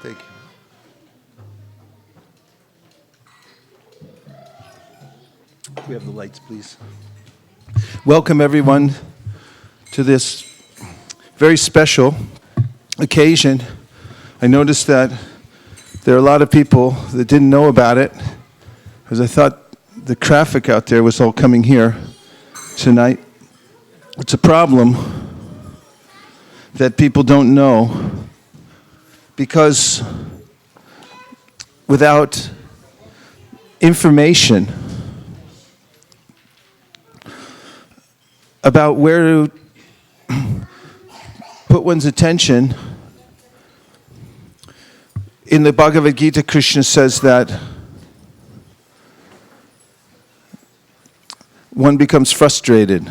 Thank you. We have the lights, please. Welcome, everyone, to this very special occasion. I noticed that there are a lot of people that didn't know about it, because I thought the traffic out there was all coming here tonight. It's a problem that people don't know, because without information about where to put one's attention, in the Bhagavad Gita, Krishna says that one becomes frustrated.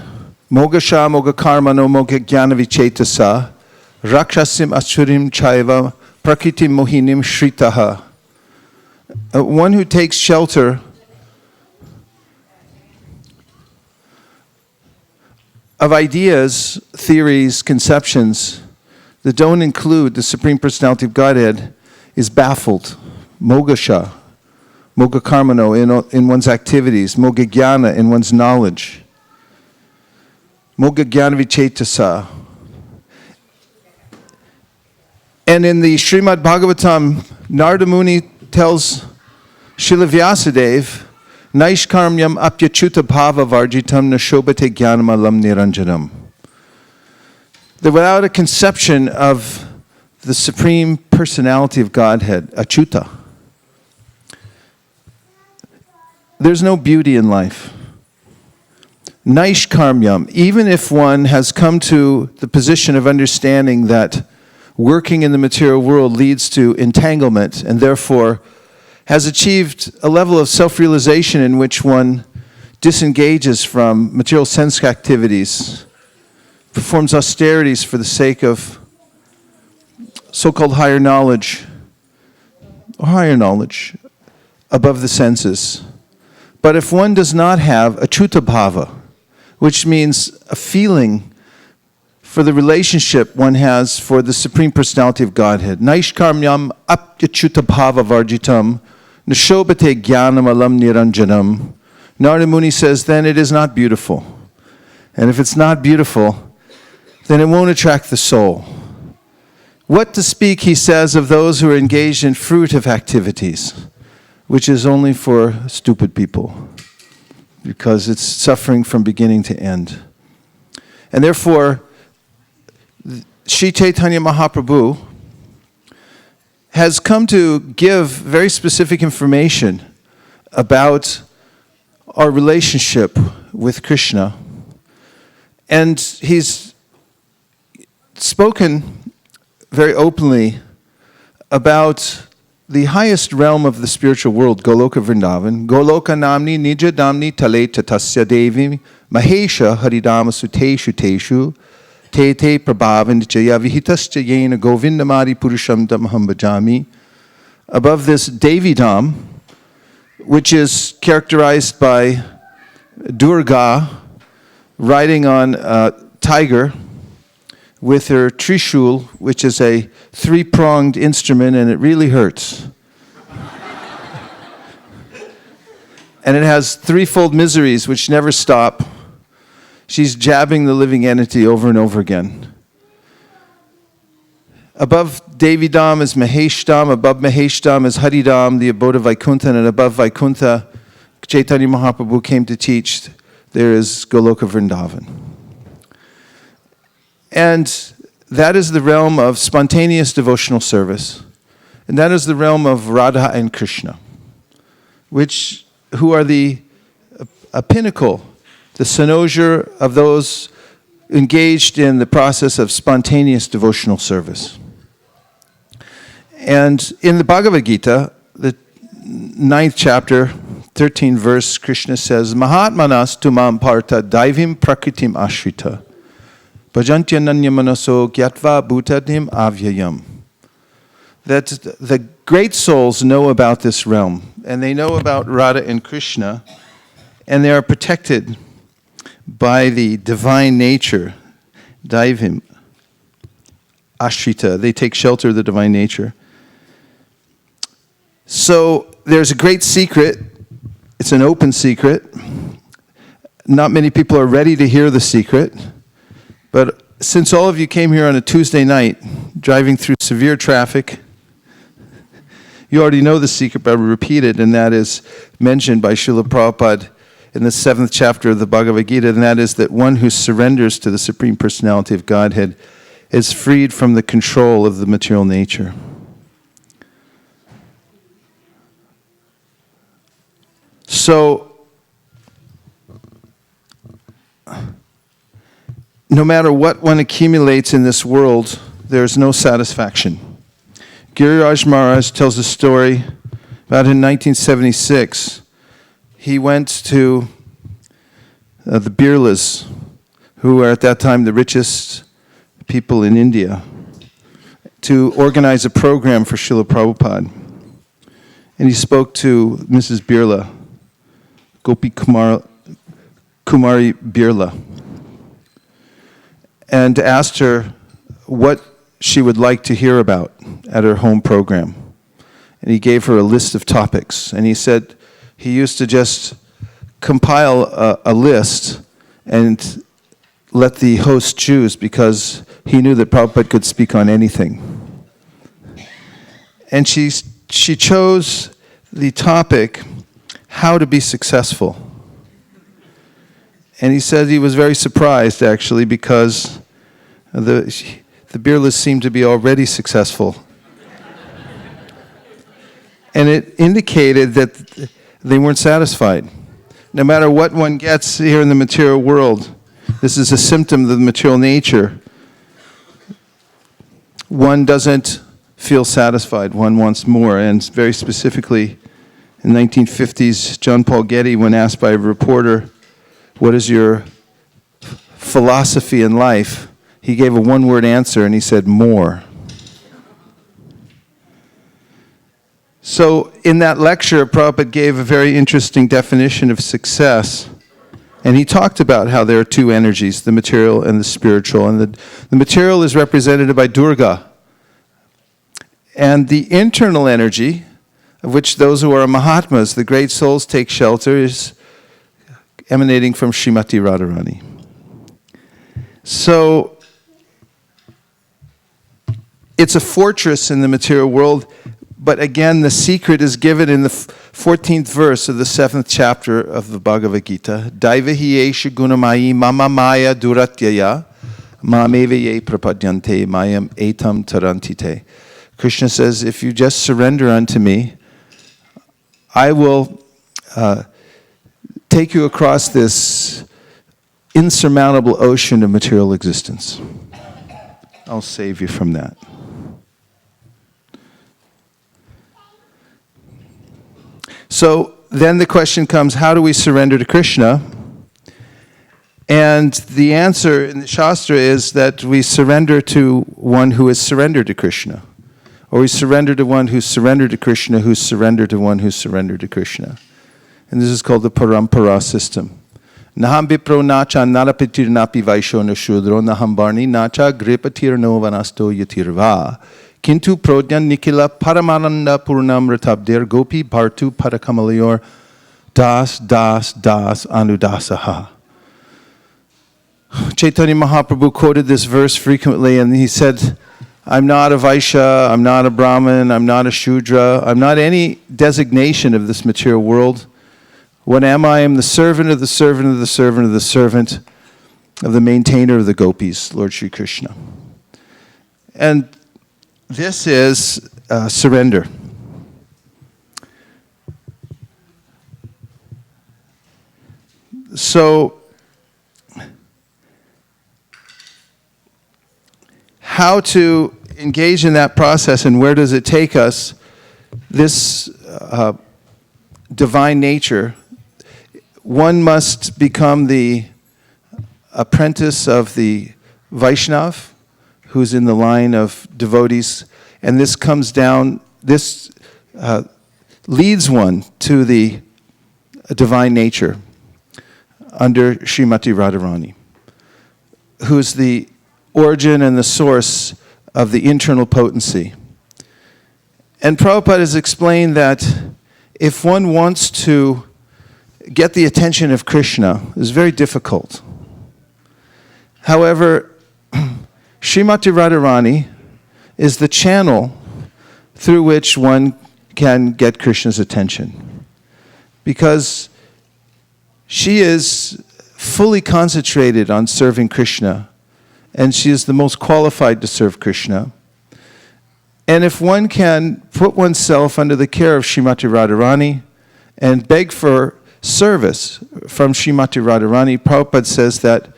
Mogasha moga karmano moga jnana vichetasa rakshasim asurim chaiva prakritim mohinim shritaha. One who takes shelter of ideas, theories, conceptions that don't include the Supreme Personality of Godhead is baffled. Mogasha, moga karmano in one's activities, moga jnana in one's knowledge, moga jnana vichetasa. And in the Srimad Bhagavatam, Narada Muni tells Srila Vyasadeva, Naishkarmyam apyachuta bhava varjitam nashobate jnanamalam niranjanam. That without a conception of the Supreme Personality of Godhead, Achyuta, there's no beauty in life. Naishkarmyam, even if one has come to the position of understanding that working in the material world leads to entanglement, and therefore has achieved a level of self-realization in which one disengages from material sense activities, performs austerities for the sake of so-called higher knowledge, or higher knowledge above the senses. But if one does not have achyuta bhava, which means a feeling for the relationship one has for the Supreme Personality of Godhead, Naishkarmyam apyachuta bhava varjitam nashobate jnanam alam niranjanam, Narada Muni says, then it is not beautiful. And if it's not beautiful, then it won't attract the soul. What to speak, he says, of those who are engaged in fruitive activities, which is only for stupid people, because it's suffering from beginning to end. And therefore, Sri Chaitanya Mahaprabhu has come to give very specific information about our relationship with Krishna. And he's spoken very openly about the highest realm of the spiritual world, Goloka Vrindavan. Goloka namni nija damni tale chatasya devi mahesha haridama suteshu teshu te te prabhavanchaya vihitascha yena govindamari purusham damaham bhajami. Above this Devi Dham, which is characterized by Durga riding on a tiger with her trishul, which is a three-pronged instrument, and it really hurts. And it has threefold miseries which never stop. She's jabbing the living entity over and over again. Above Devi Dham is Mahesh Dham, above Mahesh Dham is Hari Dham, the abode of Vaikuntha, and above Vaikuntha, Chaitanya Mahaprabhu came to teach, there is Goloka Vrindavan. And that is the realm of spontaneous devotional service. And that is the realm of Radha and Krishna, who are a pinnacle, the cynosure of those engaged in the process of spontaneous devotional service. And in the Bhagavad Gita, the 9th chapter, 13th verse, Krishna says, Mahatmanas tumam partha daivim prakritim ashrita bhajantya nanya manaso gyatva bhutadim avyayam. That the great souls know about this realm, and they know about Radha and Krishna, and they are protected by the divine nature, daivim, ashrita. They take shelter of the divine nature. So there's a great secret. It's an open secret. not many people are ready to hear the secret, but since all of you came here on a Tuesday night, driving through severe traffic, you already know the secret, but I will repeat it, and that is mentioned by Srila Prabhupada in the 7th chapter of the Bhagavad Gita, and that is that one who surrenders to the Supreme Personality of Godhead is freed from the control of the material nature. So, no matter what one accumulates in this world, there's no satisfaction. Giriraj Maharaj tells a story about in 1976, he went to the Birlas, who were at that time the richest people in India, to organize a program for Srila Prabhupada. And he spoke to Mrs. Birla, Kumari Birla, and asked her what she would like to hear about at her home program. And he gave her a list of topics. And he said he used to just compile a list and let the host choose, because he knew that Prabhupada could speak on anything. And she chose the topic, how to be successful. And he said he was very surprised, actually, because the Birlas seemed to be already successful. And it indicated that they weren't satisfied. No matter what one gets here in the material world, this is a symptom of the material nature. One doesn't feel satisfied. One wants more. And very specifically, in the 1950s, John Paul Getty, when asked by a reporter, what is your philosophy in life? He gave a one-word answer, and he said, more. So in that lecture, Prabhupada gave a very interesting definition of success. And he talked about how there are two energies, the material and the spiritual. And the material is represented by Durga. And the internal energy, of which those who are Mahatmas, the great souls, take shelter, is emanating from Srimati Radharani. So it's a fortress in the material world, but again, the secret is given in the 14th verse of the 7th chapter of the Bhagavad Gita. Daivahi esha gunamayi mama maya duratyaya mameve prapadyante mayam etam tarantite. Krishna says, if you just surrender unto me, I will take you across this insurmountable ocean of material existence. I'll save you from that. So then the question comes, how do we surrender to Krishna? And the answer in the Shastra is that we surrender to one who is surrendered to Krishna. Or we surrender to one who's surrendered to Krishna, who's surrendered to one who's surrendered to Krishna. And this is called the Parampara system. Naham vipro nacha narapitir napi vaisho no shudro naham barni nacha gripatir no vanasto yatirva. Kintu prodyan nikila paramananda purnam ratabdir gopi bhartu parakamalayor das anudasaha. Chaitanya Mahaprabhu quoted this verse frequently, and he said, I'm not a Vaishya, I'm not a Brahmin, I'm not a Shudra, I'm not any designation of this material world. What am I? I am the servant of the servant of the servant of the servant of the maintainer of the gopis, Lord Sri Krishna. And this is surrender. So, how to engage in that process and where does it take us? This divine nature, one must become the apprentice of the Vaishnav, who's in the line of devotees, and this comes down, this leads one to the divine nature under Srimati Radharani, who's the origin and the source of the internal potency. And Prabhupada has explained that if one wants to get the attention of Krishna is very difficult. However, Srimati Radharani is the channel through which one can get Krishna's attention, because she is fully concentrated on serving Krishna, and she is the most qualified to serve Krishna. And if one can put oneself under the care of Srimati Radharani and beg for service from Srimati Radharani, Prabhupada says that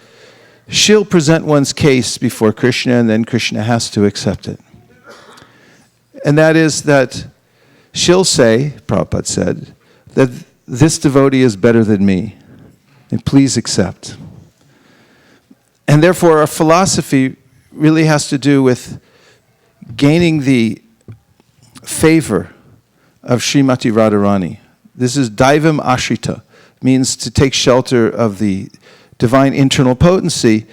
she'll present one's case before Krishna, and then Krishna has to accept it. And that is that she'll say, Prabhupada said, that this devotee is better than me, and please accept. And therefore our philosophy really has to do with gaining the favor of Srimati Radharani. This is Daivam Ashrita, means to take shelter of the divine internal potency.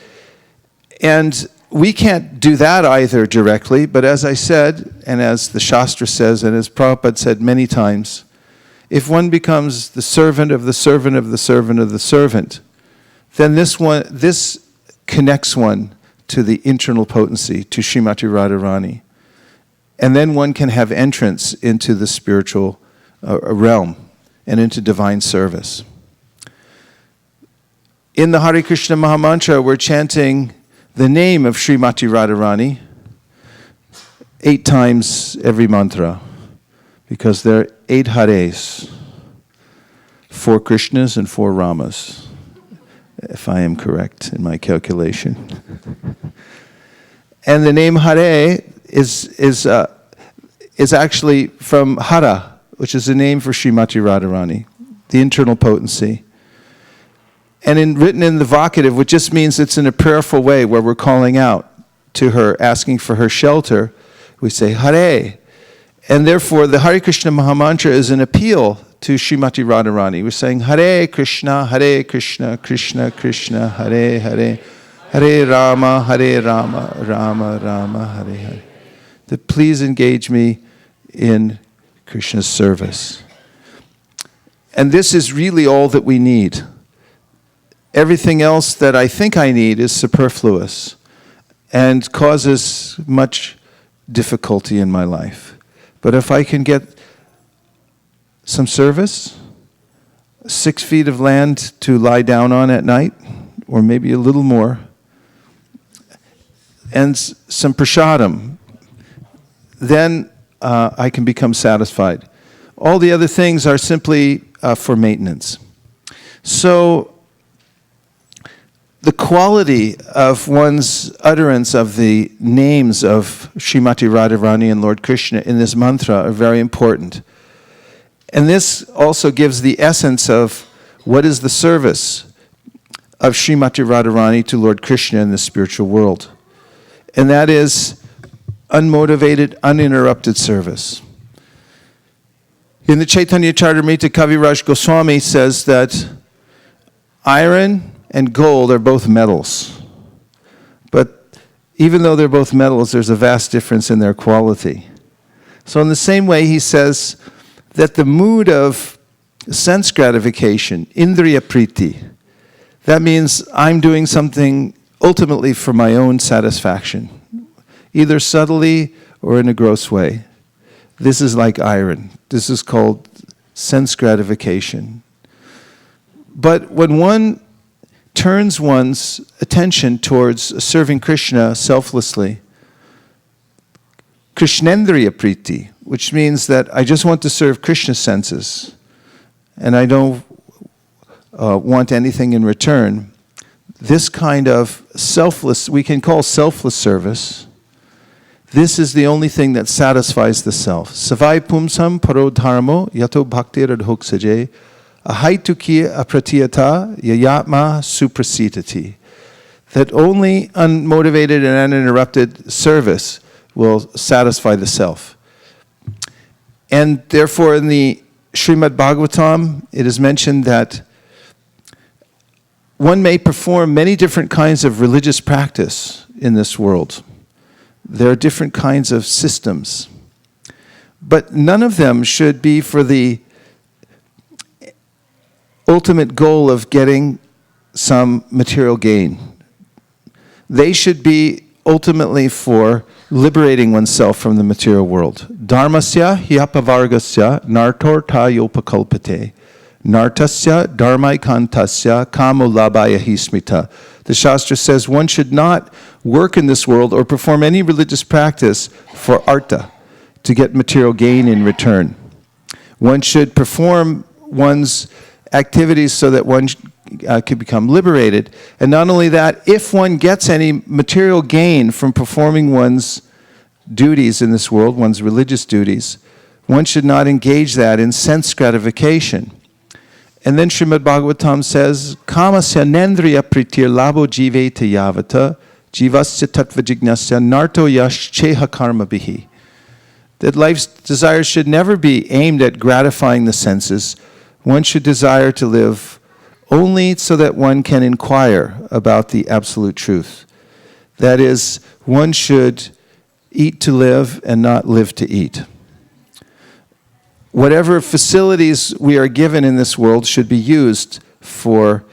And we can't do that either directly, but as I said, and as the Shastra says, and as Prabhupada said many times, if one becomes the servant of the servant of the servant of the servant, then this connects one to the internal potency, to Srimati Radharani. And then one can have entrance into the spiritual realm and into divine service. In the Hare Krishna Mahamantra, we're chanting the name of Srimati Radharani 8 times every mantra, because there are 8 Hares, 4 Krishnas and 4 Ramas, if I am correct in my calculation. And the name Hare is actually from Hara, which is a name for Srimati Radharani, the internal potency. And written in the vocative, which just means it's in a prayerful way where we're calling out to her, asking for her shelter, we say Hare. And therefore the Hare Krishna Mahamantra is an appeal to Srimati Radharani. We're saying Hare Krishna, Krishna Krishna, Hare Hare, Hare Rama, Rama Rama, Hare Hare. That please engage me in Krishna's service. And this is really all that we need. Everything else that I think I need is superfluous and causes much difficulty in my life. But if I can get some service, 6 feet of land to lie down on at night, or maybe a little more, and some prasadam, then I can become satisfied. All the other things are simply for maintenance. So the quality of one's utterance of the names of Srimati Radharani and Lord Krishna in this mantra are very important. And this also gives the essence of what is the service of Srimati Radharani to Lord Krishna in the spiritual world. And that is unmotivated, uninterrupted service. In the Chaitanya Charitamrita, Kaviraj Goswami says that iron and gold are both metals. But even though they're both metals, there's a vast difference in their quality. So in the same way, he says that the mood of sense gratification, indriya priti, that means I'm doing something ultimately for my own satisfaction, either subtly or in a gross way. This is like iron. This is called sense gratification. But when one turns one's attention towards serving Krishna selflessly, Krishnendriya priti, which means that I just want to serve Krishna's senses, and I don't want anything in return. This kind of selfless, we can call selfless service, this is the only thing that satisfies the self. Savai pumsam parodharmo yato bhakti radhoksaje ahaituki apratiyata yayatma suprasitati. That only unmotivated and uninterrupted service will satisfy the self. And therefore in the Srimad Bhagavatam, it is mentioned that one may perform many different kinds of religious practice in this world. There are different kinds of systems. But none of them should be for the ultimate goal of getting some material gain. They should be ultimately for liberating oneself from the material world. Dharmasya hyapavargasya nartorta yopakalpate nartasya dharmaikantasya kamolabhaya hismita. The Shastra says one should not work in this world or perform any religious practice for artha, to get material gain in return. One should perform one's activities so that one could become liberated. And not only that, if one gets any material gain from performing one's duties in this world, one's religious duties, one should not engage that in sense gratification. And then Srimad Bhagavatam says, Kamasya nendriya pritir labo jiveta yavata jivasya tattva jignasya narto yash cheha karma bihi. That life's desires should never be aimed at gratifying the senses. One should desire to live only so that one can inquire about the absolute truth. That is, one should eat to live and not live to eat. Whatever facilities we are given in this world should be used for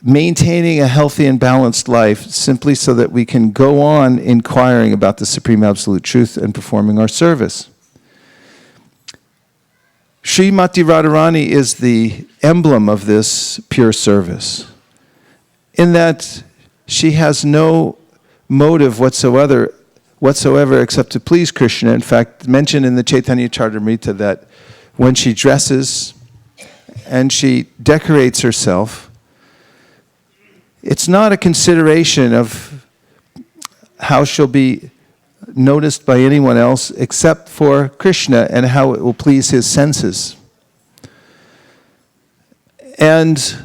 maintaining a healthy and balanced life, simply so that we can go on inquiring about the Supreme Absolute Truth and performing our service. Srimati Radharani is the emblem of this pure service, in that she has no motive whatsoever except to please Krishna. In fact, mentioned in the Chaitanya Charitamrita that when she dresses and she decorates herself, it's not a consideration of how she'll be noticed by anyone else except for Krishna and how it will please his senses. And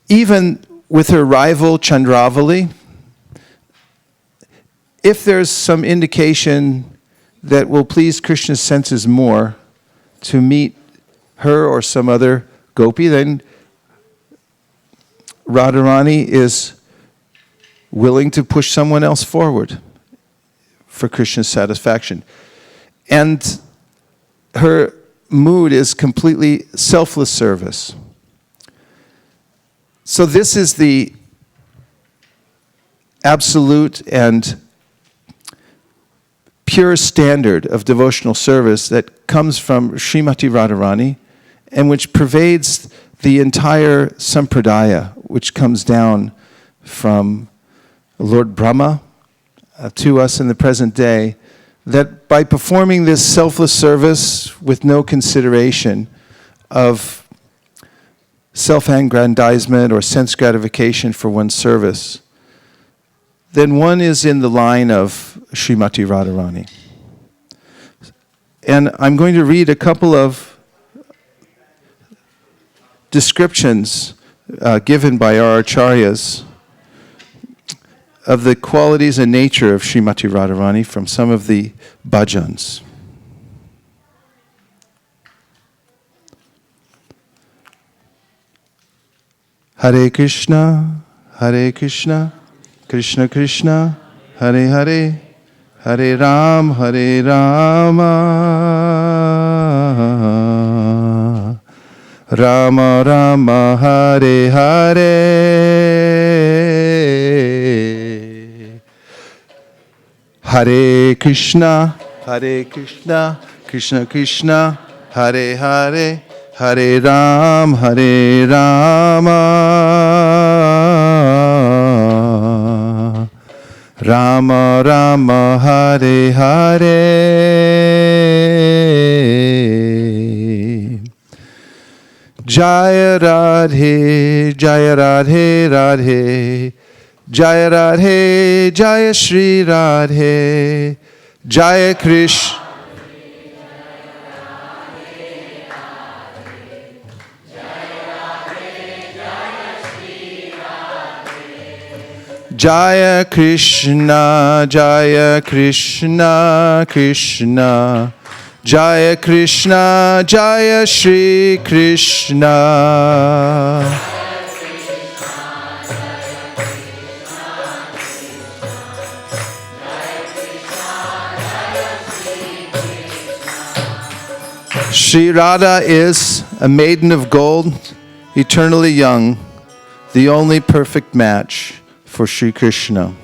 even with her rival Chandravali, if there's some indication that will please Krishna's senses more to meet her or some other gopi, then Radharani is willing to push someone else forward for Krishna's satisfaction. And her mood is completely selfless service. So this is the absolute and pure standard of devotional service that comes from Srimati Radharani and which pervades the entire sampradaya, which comes down from Lord Brahma to us in the present day, that by performing this selfless service with no consideration of self-aggrandizement or sense gratification for one's service, then one is in the line of Srimati Radharani. And I'm going to read a couple of descriptions given by our acharyas of the qualities and nature of Srimati Radharani from some of the bhajans. Hare Krishna, Krishna Krishna, Hare Hare, Hare Rama, Rama Rama, Hare Hare, Hare Krishna, Krishna Krishna, Hare Hare, Hare Rama, Rama Rama, Hare Hare. Jaya Radhe, Jaya Radhe, Radhe, Jaya Radhe, Jaya Shri Radhe, Jaya Krishna. Jaya Krishna, Jaya Krishna, Krishna, Jaya Krishna, Jaya Shri Krishna. Shri Radha is a maiden of gold eternally young, the only perfect match for Sri Krishna.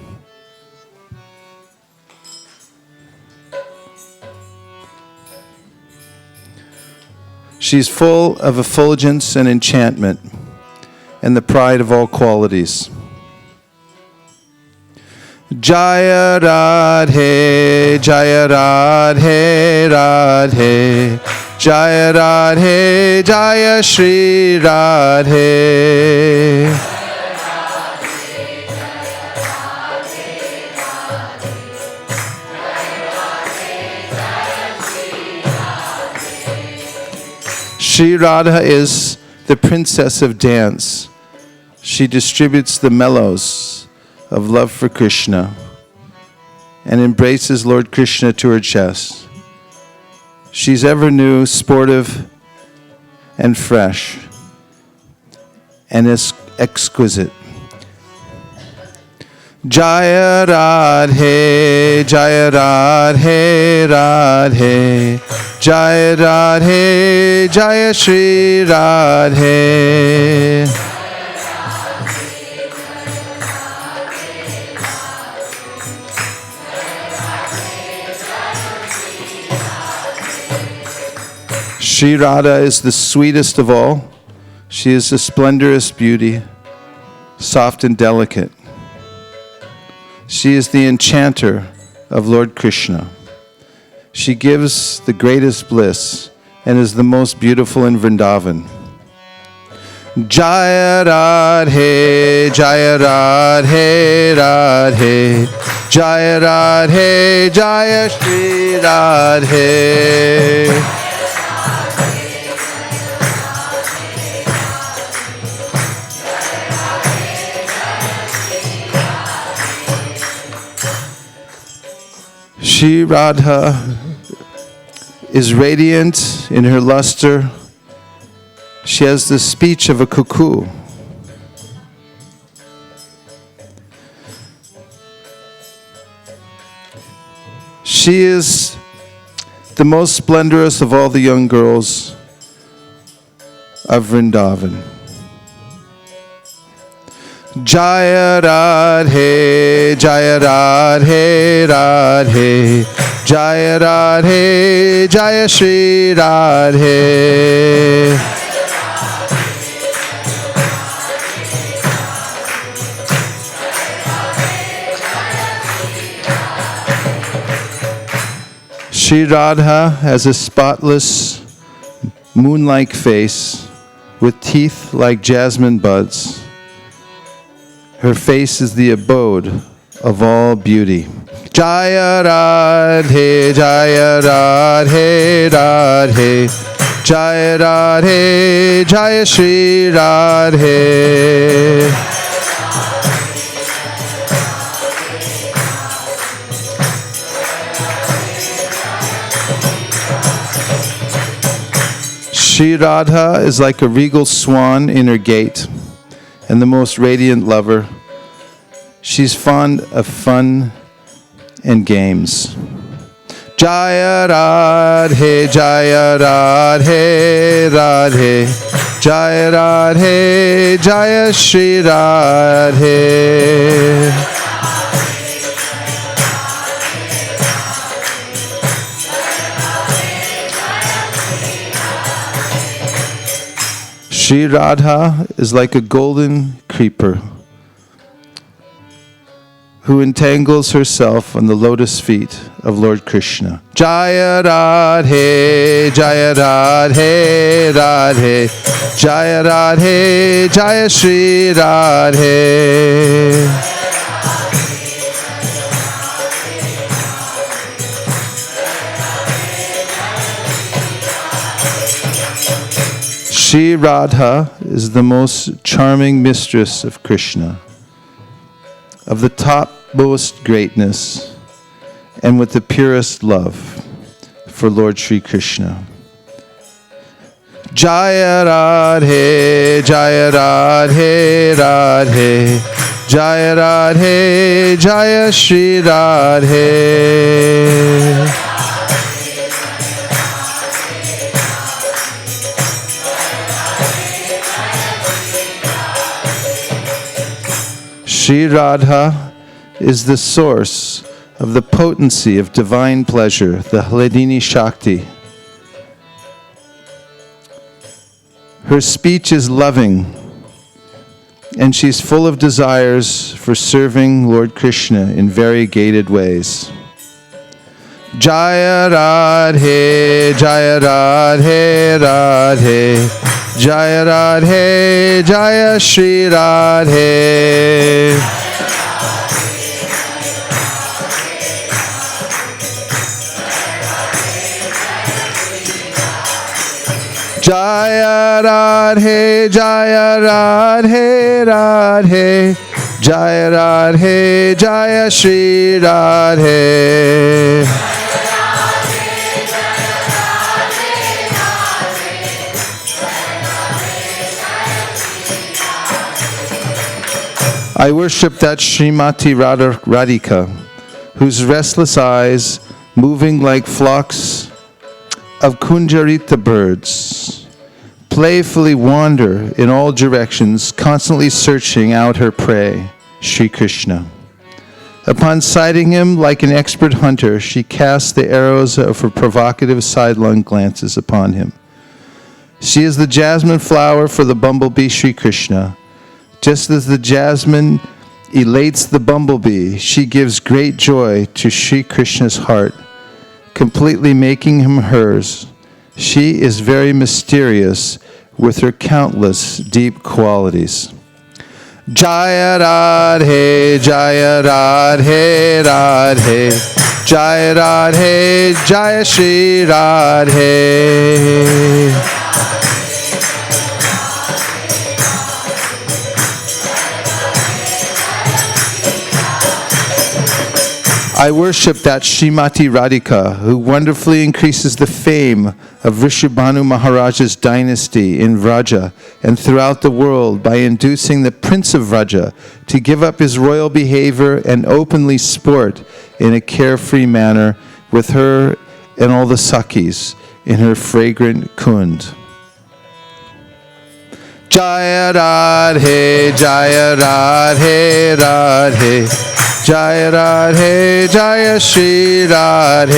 She's full of effulgence and enchantment, and the pride of all qualities. Jaya Radhe, Jaya Radhe, Radhe, Jaya Radhe, Jaya Shri Radhe. Shri Radha is the princess of dance. She distributes the mellows of love for Krishna and embraces Lord Krishna to her chest. She's ever new, sportive, and fresh, and is exquisite. Jaya Radhe, Jaya Radhe, Radhe, Jaya Radhe, Jaya Shri Radhe. Shri Radha is the sweetest of all. She is the splendorous beauty, soft and delicate. She is the enchanter of Lord Krishna. She gives the greatest bliss and is the most beautiful in Vrindavan. Jaya Radhe, Jaya Radhe, Radhe, Jaya Radhe, Jaya Shri Radhe. Shri Radha is radiant in her luster. She has the speech of a cuckoo. She is the most splendorous of all the young girls of Vrindavan. Jaya Radhe, Jaya Radhe, Radhe, Jaya Radhe, Jaya Shri Radhe. Shri Radha has a spotless, moon-like face with teeth like jasmine buds. Her face is the abode of all beauty. Jaya Radhe, Jaya Radhe, Radhe, Jaya Radhe, Jaya Shri Radhe. Shri Radha is like a regal swan in her gait, and the most radiant lover. She's fond of fun and games. Jaya Radhe, Jaya Radhe, Radhe, Jaya Radhe, Jaya Shri Radhe. Shri Radha is like a golden creeper who entangles herself on the lotus feet of Lord Krishna. Jaya Radhe, Jaya Radhe, Radhe, Jaya Radhe, Jaya Shri Radhe. Shri Radha is the most charming mistress of Krishna, of the topmost greatness, and with the purest love for Lord Sri Krishna. Jaya Radhe, Jaya Radhe, Radhe, Jaya Radhe, Jaya Shri Radhe. Sri Radha is the source of the potency of divine pleasure, the Hladini Shakti. Her speech is loving, and she's full of desires for serving Lord Krishna in variegated ways. Jaya Radhe, Jaya Radhe, Radhe, Jaya Radhe, Jaya Shri Radhe. Jaya Radhe, Jaya Radhe, Radhe, Jaya Radhe, Jaya Shri Radhe. I worship that Srimati Radhika, whose restless eyes, moving like flocks of kunjarita birds, playfully wander in all directions, constantly searching out her prey, Sri Krishna. Upon sighting him like an expert hunter, she casts the arrows of her provocative sidelong glances upon him. She is the jasmine flower for the bumblebee Sri Krishna. Just as the jasmine elates the bumblebee, she gives great joy to Sri Krishna's heart, completely making him hers. She is very mysterious with her countless deep qualities. Jaya Radhe, Jaya Radhe, Radhe, Jaya Radhe, Jaya Shri Radhe. I worship that Srimati Radhika, who wonderfully increases the fame of Vrishabhanu Maharaja's dynasty in Vraja and throughout the world by inducing the Prince of Vraja to give up his royal behavior and openly sport in a carefree manner with her and all the Sakhis in her fragrant kund. Jaya Radhe, Jaya Radhe, Radhe, Jaya Radhe, Jaya Shri Radhe.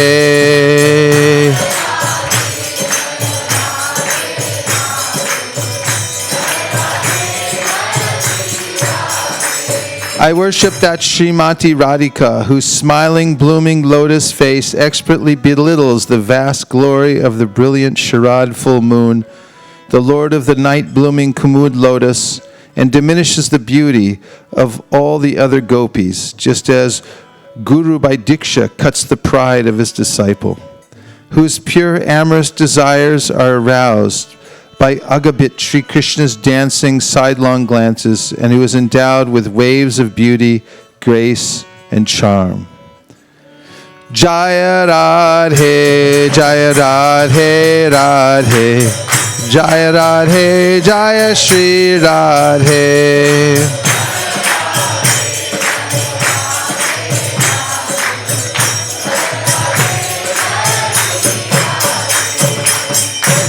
I worship that Srimati Radhika, whose smiling, blooming lotus face expertly belittles the vast glory of the brilliant Sharad full moon, the lord of the night-blooming Kumud lotus, and diminishes the beauty of all the other gopis, just as Guru by Diksha cuts the pride of his disciple, whose pure amorous desires are aroused by Agabit Sri Krishna's dancing sidelong glances, and who is endowed with waves of beauty, grace, and charm. Jaya Radhe, Jaya Radhe, Radhe, Jaya Radhe, Jaya Shri Radhe.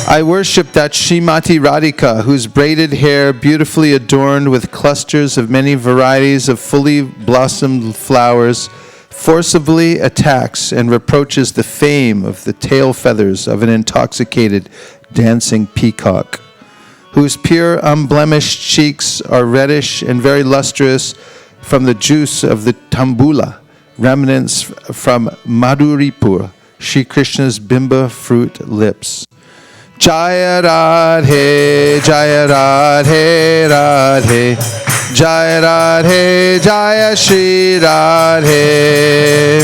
I worship that Srimati Radhika, whose braided hair, beautifully adorned with clusters of many varieties of fully blossomed flowers, forcibly attacks and reproaches the fame of the tail feathers of an intoxicated dancing peacock, whose pure unblemished cheeks are reddish and very lustrous from the juice of the tambula, remnants from Madhuripur, Sri Krishna's bimba fruit lips. Jaya Radhe, Jaya Radhe, Radhe, Jaya Radhe, Jaya Shri Radhe.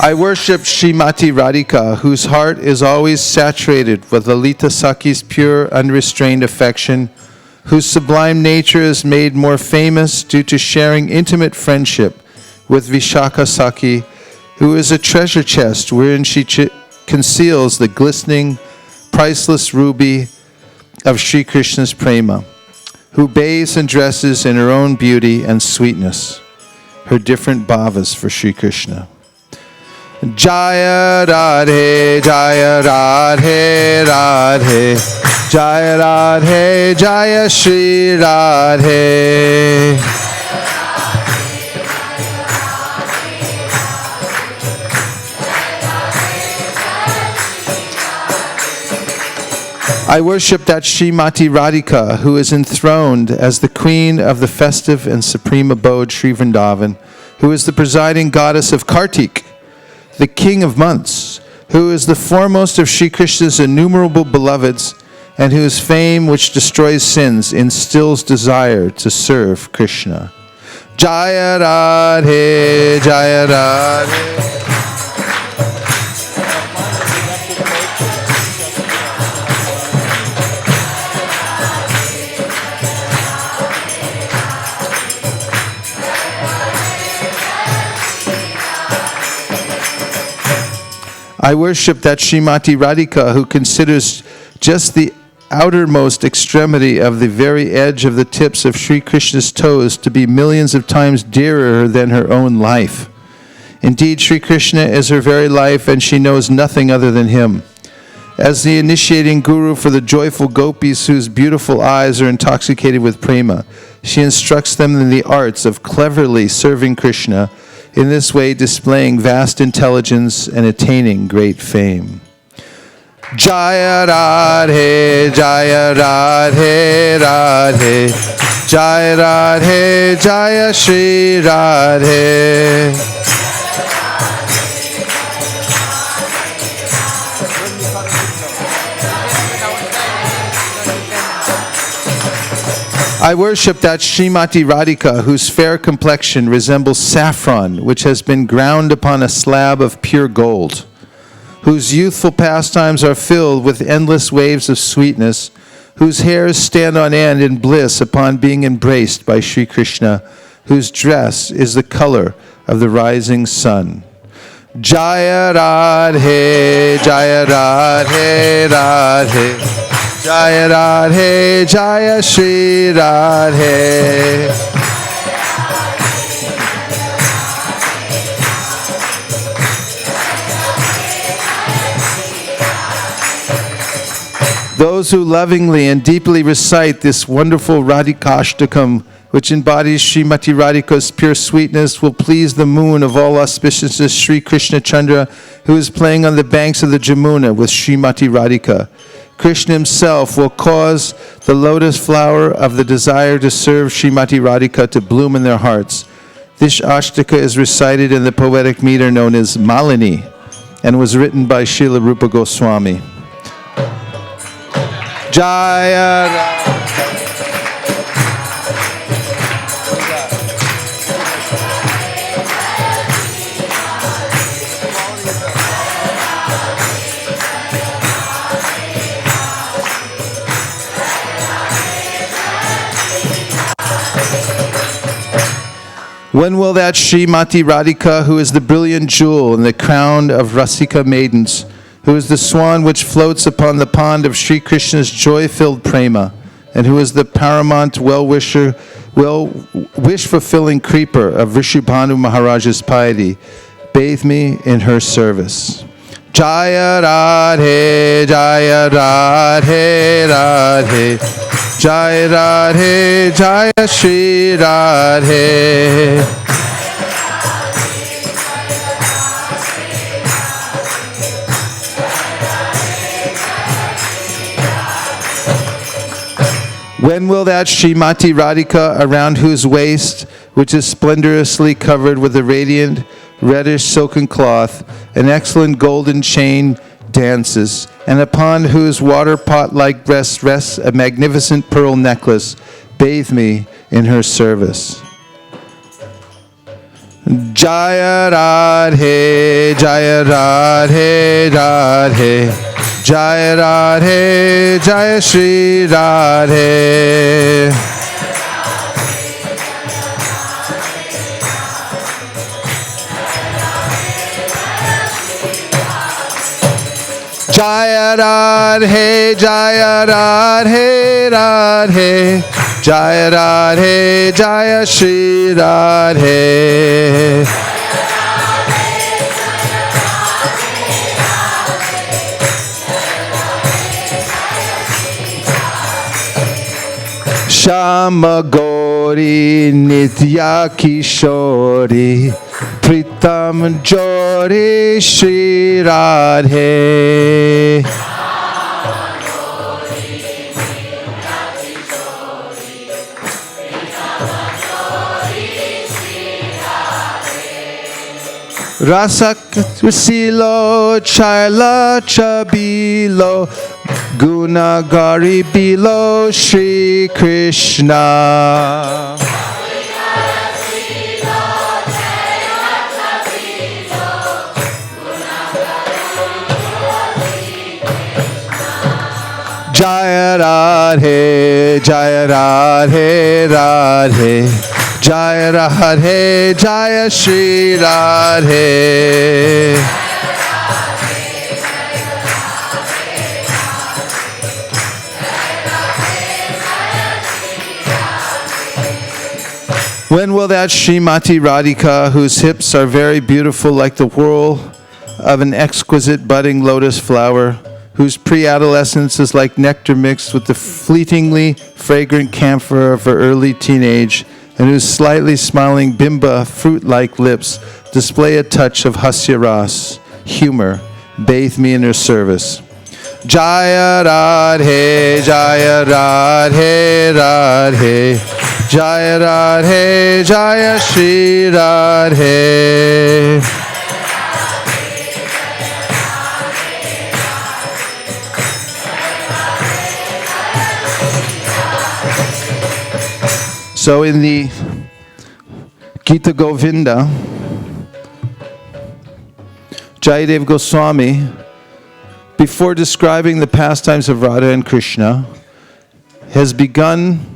I worship Srimati Radhika, whose heart is always saturated with Lalita Sakhi's pure, unrestrained affection, whose sublime nature is made more famous due to sharing intimate friendship with Vishakha Sakhi, who is a treasure chest wherein she conceals the glistening, priceless ruby of Sri Krishna's prema, who bathes and dresses in her own beauty and sweetness, her different bhavas for Sri Krishna. Jaya Radhe, Jaya Radhe, Radhe. Jaya Radhe, Jaya Shri Radhe. I worship that Srimati Radhika who is enthroned as the queen of the festive and supreme abode Sri Vrindavan, who is the presiding goddess of Kartik, the king of months, who is the foremost of Sri Krishna's innumerable beloveds, and whose fame, which destroys sins, instills desire to serve Krishna. Jaya Radhe, Jaya Radhe. I worship that Srimati Radhika who considers just the outermost extremity of the very edge of the tips of Sri Krishna's toes to be millions of times dearer than her own life. Indeed, Sri Krishna is her very life, and she knows nothing other than him. As the initiating guru for the joyful gopis whose beautiful eyes are intoxicated with prema, she instructs them in the arts of cleverly serving Krishna, in this way displaying vast intelligence and attaining great fame. Jaya Radhe, Jaya Radhe, Radhe. Jaya Radhe, Jaya Shri Radhe. I worship that Srimati Radhika whose fair complexion resembles saffron which has been ground upon a slab of pure gold, whose youthful pastimes are filled with endless waves of sweetness, whose hairs stand on end in bliss upon being embraced by Sri Krishna, whose dress is the color of the rising sun. Jaya Radhe, Jaya Radhe, Radhe. Jaya Radhe, Jaya Shri Radhe. Those who lovingly and deeply recite this wonderful Radhikashtakam, which embodies Srimati Radhika's pure sweetness, will please the moon of all auspiciousness, Sri Krishna Chandra, who is playing on the banks of the Jamuna with Srimati Radhika. Krishna himself will cause the lotus flower of the desire to serve Srimati Radhika to bloom in their hearts. This ashtaka is recited in the poetic meter known as Malini and was written by Srila Rupa Goswami. Jaya Radha. When will that Srimati Radhika, who is the brilliant jewel in the crown of Rasika maidens, who is the swan which floats upon the pond of Sri Krishna's joy-filled prema, and who is the paramount wish-fulfilling creeper of Vrishabhanu Maharaja's piety, bathe me in her service. Jaya Radhe, Jaya Radhe, Radhe. Jaya Radhe, Jaya Shri Radhe. When will that Srimati Radhika, around whose waist, which is splendorously covered with a radiant reddish silken cloth, an excellent golden chain dances, and upon whose water pot-like breast rests a magnificent pearl necklace, bathe me in her service. Jaya Radhe, Jaya Radhe, Radhe. Jaya Radhe, Jaya Shri Radhe. Jaya Radhe, Jaya Radhe, Radhe. Jaya Radhe, Jaya Shri Radhe. Shama Gauri Nitya Kishori Pritam Jori Shri Radhe. Rasak Silo Chaila Chabilo Gunagari Bilo Shri Krishna. Jaya Radhe, Jaya Radhe, Radhe. Jaya Radhe, Jaya Shri Radhe. When will that Srimati Radhika, whose hips are very beautiful like the whorl of an exquisite budding lotus flower, whose pre-adolescence is like nectar mixed with the fleetingly fragrant camphor of her early teenage, and whose slightly smiling bimba fruit-like lips display a touch of hasya ras, humor, bathe me in her service. Jaya Radhe, Jaya Radhe, Radhe. Jaya Radhe, Jaya Shri Radhe. So in the Gita Govinda, Jayadev Goswami, before describing the pastimes of Radha and Krishna, has begun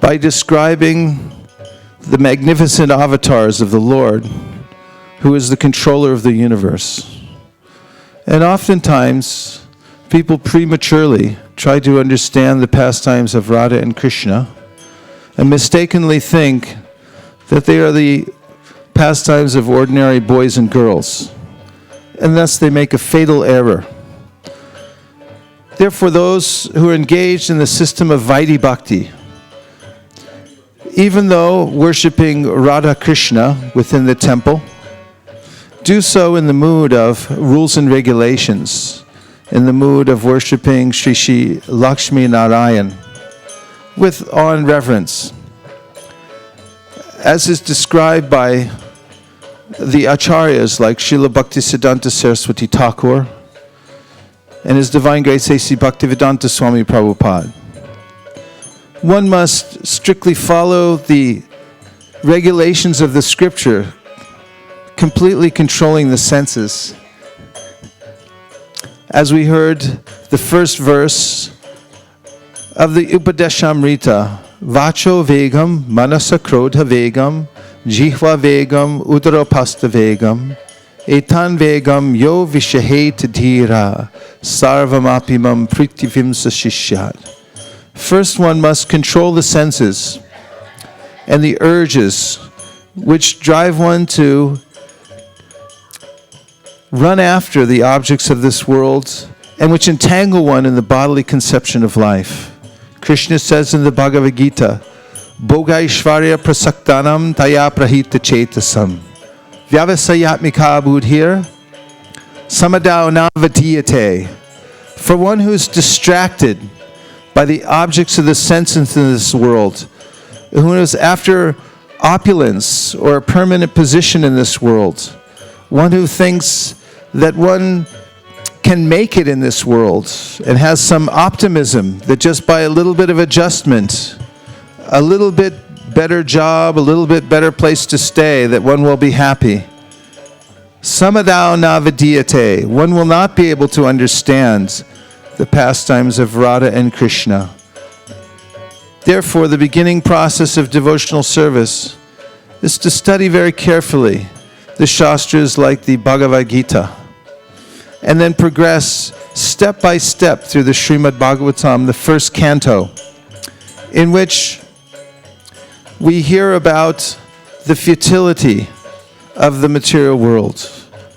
by describing the magnificent avatars of the Lord, who is the controller of the universe. And oftentimes, people prematurely try to understand the pastimes of Radha and Krishna and mistakenly think that they are the pastimes of ordinary boys and girls, and thus they make a fatal error. Therefore, those who are engaged in the system of Vaidhi Bhakti, even though worshipping Radha Krishna within the temple, do so in the mood of rules and regulations, in the mood of worshipping Shri Shri Lakshmi Narayan, with awe and reverence, as is described by the acharyas like Srila Bhaktisiddhanta Saraswati Thakur and His Divine Grace A.C. Bhaktivedanta Swami Prabhupada. One must strictly follow the regulations of the scripture, completely controlling the senses. As we heard the first verse of the Upadeshamrita, Vacho Vegam, Manasa Krodha Vegam, Jihva Vegam, Udaropasta Vegam, Etan Vegam, Yo Vishahet Dhira, Sarvamapimam Pritivimsa Shishyat. First, one must control the senses and the urges which drive one to run after the objects of this world and which entangle one in the bodily conception of life. Krishna says in the Bhagavad Gita, Bhogaishvarya prasaktanam taya prahita chetasam vyavasayatmika buddhir samadao navadiyate. For one who's distracted by the objects of the senses in this world, who is after opulence or a permanent position in this world, one who thinks that one can make it in this world and has some optimism that just by a little bit of adjustment, a little bit better job, a little bit better place to stay, that one will be happy. Samadao navadiyate. One will not be able to understand the pastimes of Radha and Krishna. Therefore, the beginning process of devotional service is to study very carefully the Shastras like the Bhagavad Gita, and then progress step by step through the Srimad Bhagavatam, the first canto, in which we hear about the futility of the material world.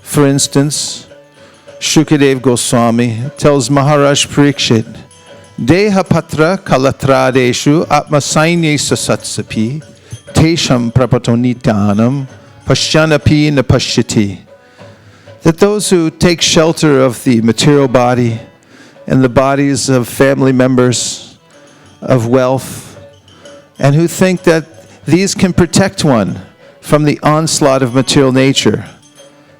For instance, Shukadev Goswami tells Maharaj Parikshit Deha patra kalatradeshu atmasainya sasatsapi tesham prapatonitanam pashyanapi napashyati. That those who take shelter of the material body and the bodies of family members, of wealth, and who think that these can protect one from the onslaught of material nature,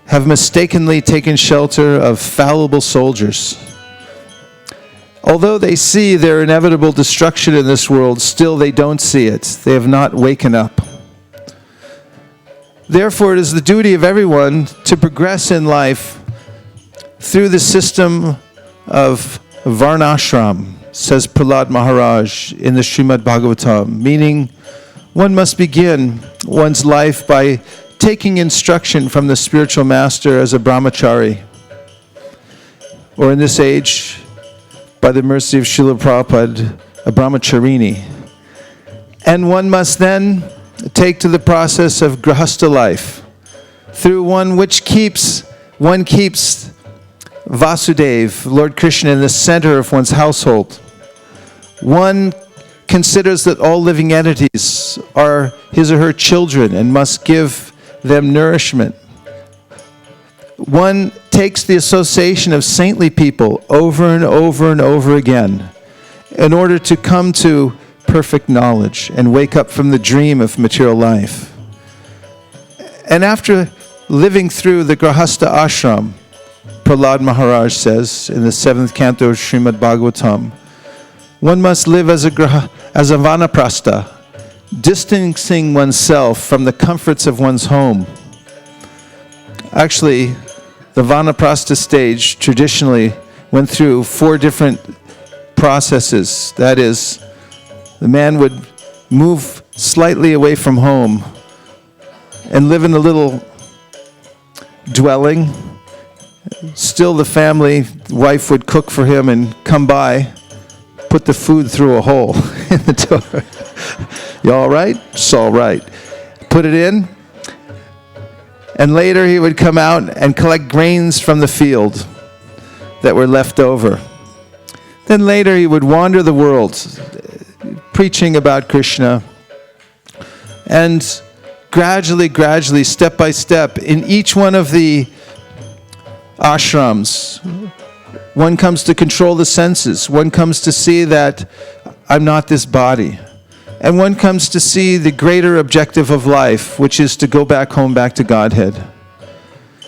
have mistakenly taken shelter of fallible soldiers. Although they see their inevitable destruction in this world, still they don't see it. They have not waken up. Therefore, it is the duty of everyone to progress in life through the system of varnashram, says Prahlad Maharaj in the Srimad Bhagavatam, meaning one must begin one's life by taking instruction from the spiritual master as a brahmachari, or in this age, by the mercy of Srila Prabhupada, a brahmacharini. And one must then take to the process of grahastha life, through one keeps Vasudeva, Lord Krishna, in the center of one's household. One considers that all living entities are his or her children and must give them nourishment. One takes the association of saintly people over and over and over again in order to come to perfect knowledge and wake up from the dream of material life. And after living through the Grahastha ashram, Prahlad Maharaj says in the 7th canto of Srimad Bhagavatam, one must live as a vanaprastha, distancing oneself from the comforts of one's home. Actually, the vanaprastha stage traditionally went through 4 different processes. That is, the man would move slightly away from home and live in a little dwelling. Still the family, wife would cook for him and come by, put the food through a hole in the door. You all right? It's all right. Put it in. And later he would come out and collect grains from the field that were left over. Then later he would wander the world, preaching about Krishna. And gradually, step by step, in each one of the ashrams, one comes to control the senses. One comes to see that I'm not this body. And one comes to see the greater objective of life, which is to go back home, back to Godhead.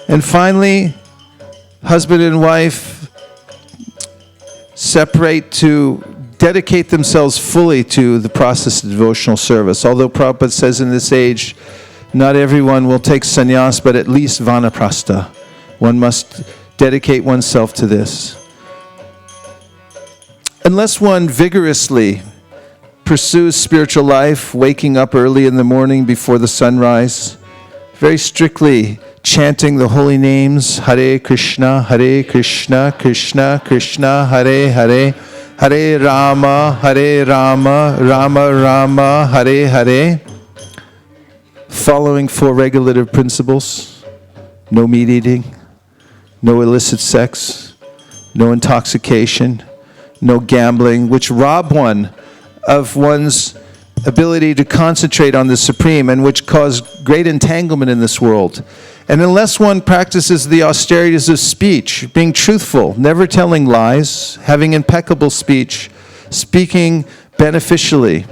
And finally, husband and wife separate to dedicate themselves fully to the process of devotional service. Although Prabhupada says in this age, not everyone will take sannyas, but at least vanaprastha. One must dedicate oneself to this. Unless one vigorously pursues spiritual life, waking up early in the morning before the sunrise, very strictly chanting the holy names, Hare Krishna, Krishna Krishna, Hare Hare, Hare Rama, Rama Rama, Hare Hare, following 4 regulative principles: no meat eating, no illicit sex, no intoxication, no gambling, which rob one of one's ability to concentrate on the Supreme and which cause great entanglement in this world. And unless one practices the austerities of speech, being truthful, never telling lies, having impeccable speech, speaking beneficially,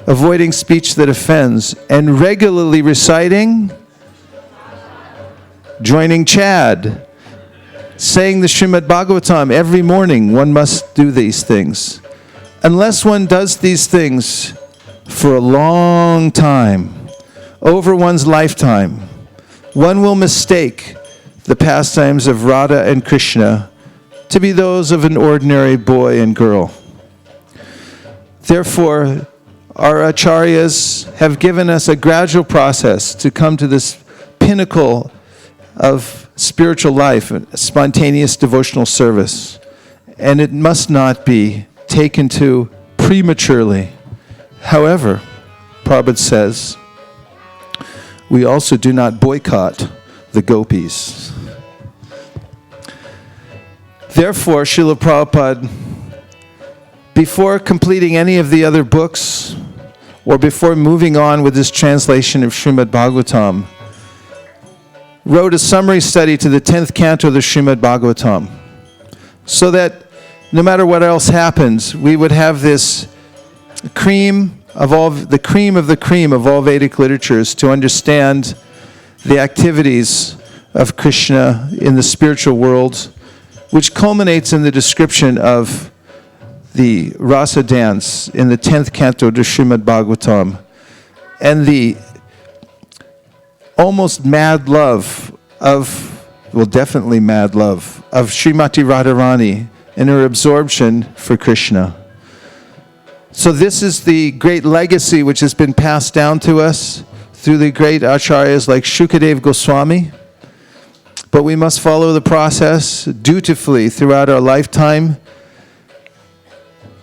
avoiding speech that offends, and regularly reciting, joining Chad, saying the Srimad Bhagavatam every morning, one must do these things. Unless one does these things for a long time, over one's lifetime, one will mistake the pastimes of Radha and Krishna to be those of an ordinary boy and girl. Therefore, our acharyas have given us a gradual process to come to this pinnacle of spiritual life, spontaneous devotional service. And it must not be taken to prematurely. However, Prabhupada says, we also do not boycott the gopis. Therefore, Srila Prabhupada before completing any of the other books, or before moving on with his translation of Srimad Bhagavatam, wrote a summary study to the 10th canto of the Srimad Bhagavatam, so that no matter what else happens, we would have this cream of the cream of all Vedic literatures to understand the activities of Krishna in the spiritual world, which culminates in the description of the rasa dance in the 10th canto of Srimad Bhagavatam, and the almost mad love definitely mad love of Srimati Radharani and her absorption for Krishna. So this is the great legacy which has been passed down to us through the great acharyas like Shukadeva Goswami. But we must follow the process dutifully throughout our lifetime,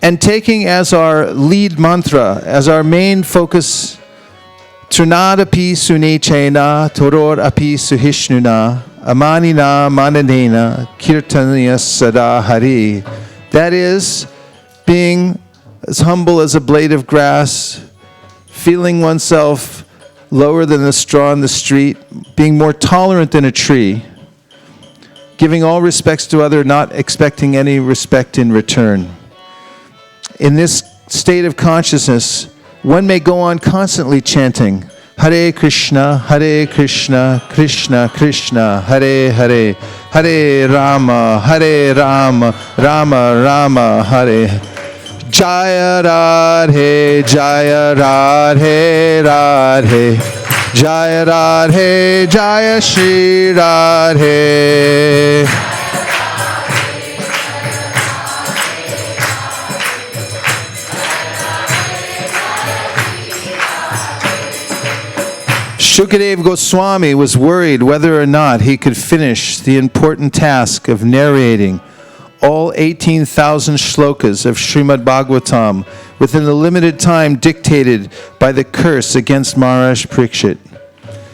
and taking as our lead mantra, as our main focus, Trunadapi Sunechena Toror Api Suhishnuna Amanina Mananena Kirtaniya Sada Hari. That is, being as humble as a blade of grass, feeling oneself lower than the straw in the street, being more tolerant than a tree, giving all respects to others, not expecting any respect in return. In this state of consciousness, one may go on constantly chanting, Hare Krishna, Krishna Krishna, Hare Hare, Hare Rama, Rama Rama, Hare. Jaya Radhe, Jaya Radhe, Radhe. Jaya Radhe, Jaya Shri Radhe. Shukadeva Goswami was worried whether or not he could finish the important task of narrating all 18,000 shlokas of Srimad Bhagavatam within the limited time dictated by the curse against Maharaj Parikshit.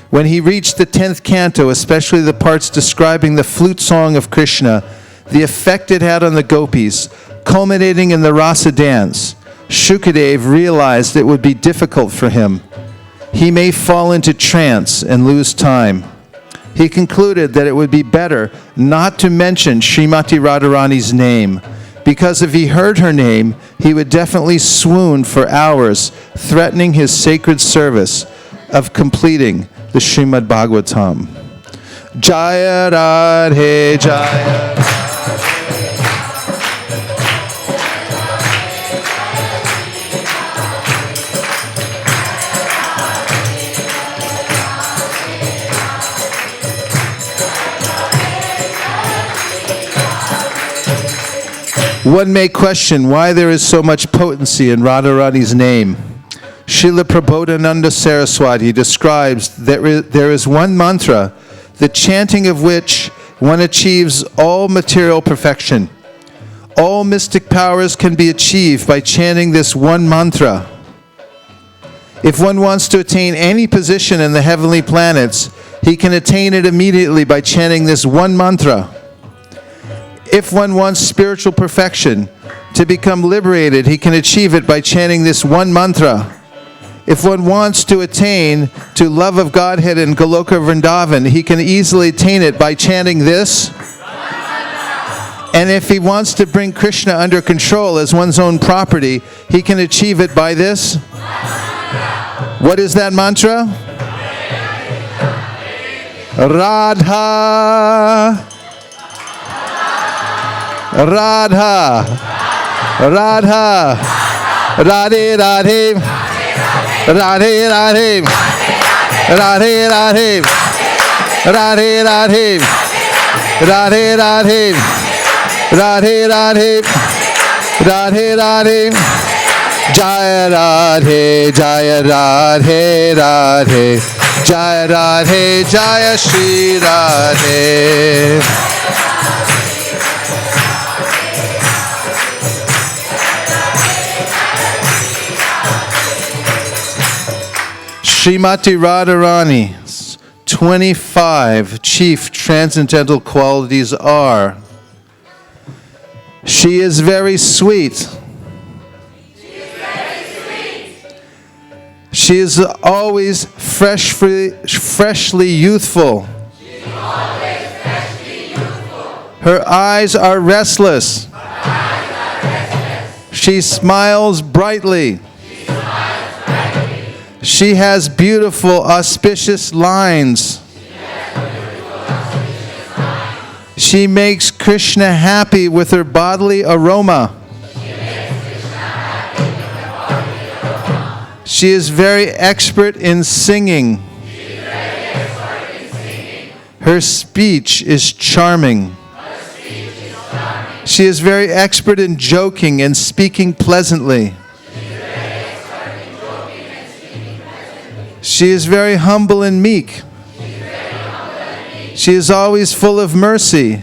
When he reached the 10th canto, especially the parts describing the flute song of Krishna, the effect it had on the gopis, culminating in the rasa dance, Shukadeva realized it would be difficult for him. He may fall into trance and lose time. He concluded that it would be better not to mention Srimati Radharani's name, because if he heard her name, he would definitely swoon for hours, threatening his sacred service of completing the Srimad Bhagavatam. Jaya Radhe Jaya. One may question why there is so much potency in Radharani's name. Srila Prabodhananda Saraswati describes that there is one mantra, the chanting of which one achieves all material perfection. All mystic powers can be achieved by chanting this one mantra. If one wants to attain any position in the heavenly planets, he can attain it immediately by chanting this one mantra. If one wants spiritual perfection, to become liberated, he can achieve it by chanting this one mantra. If one wants to attain to love of Godhead in Goloka Vrindavan, he can easily attain it by chanting this. And if he wants to bring Krishna under control as one's own property, he can achieve it by this. What is that mantra? Radha. Radha, Radha, Radhe Radhe, Radhe Radhe, Radhe Radhe, Radhe Radhe, Radhe Radhe, Radhe Radhe, Radhe Radhe, Jaya Radhe, Jaya Radhe, Radhe, Jaya Radhe, Jaya Shri Radhe. Srimati Radharani's 25 chief transcendental qualities are: she is very sweet, She is always freshly youthful. Her eyes are restless. She smiles brightly. She has beautiful, auspicious lines. She makes Krishna happy with her bodily aroma. She is very expert in singing. Her speech is charming. She is very expert in joking and speaking pleasantly. She is very humble and meek. She is always full of mercy.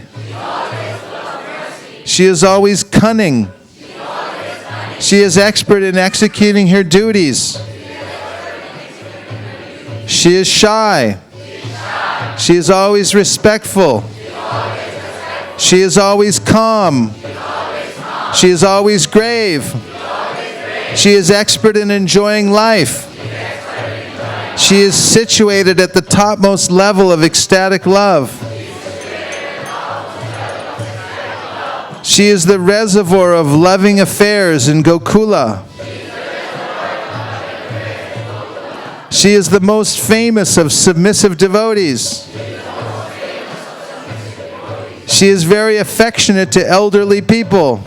She is always cunning. She is expert in executing her duties. She is shy. She is always respectful. She is always calm. She is always grave. She is expert in enjoying life. She is situated at the topmost level of ecstatic love. She is the reservoir of loving affairs in Gokula. She is the most famous of submissive devotees. She is very affectionate to elderly people.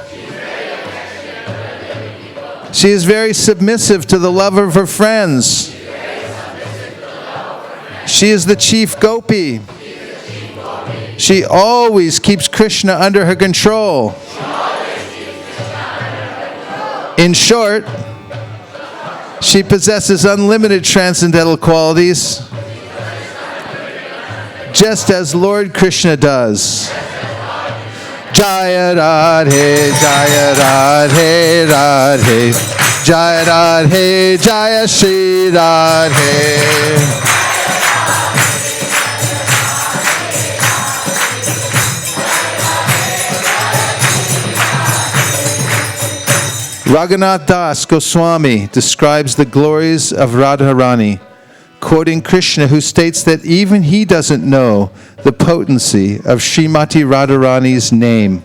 She is very submissive to the love of her friends. She is the chief gopi. She always keeps Krishna under her control. In short, she possesses unlimited transcendental qualities, just as Lord Krishna does. Jaya Radhe, Jaya Radhe, Radhe, Jaya Radhe, Jaya Shri Radhe. Raghunath Das Goswami describes the glories of Radharani, quoting Krishna, who states that even he doesn't know the potency of Srimati Radharani's name.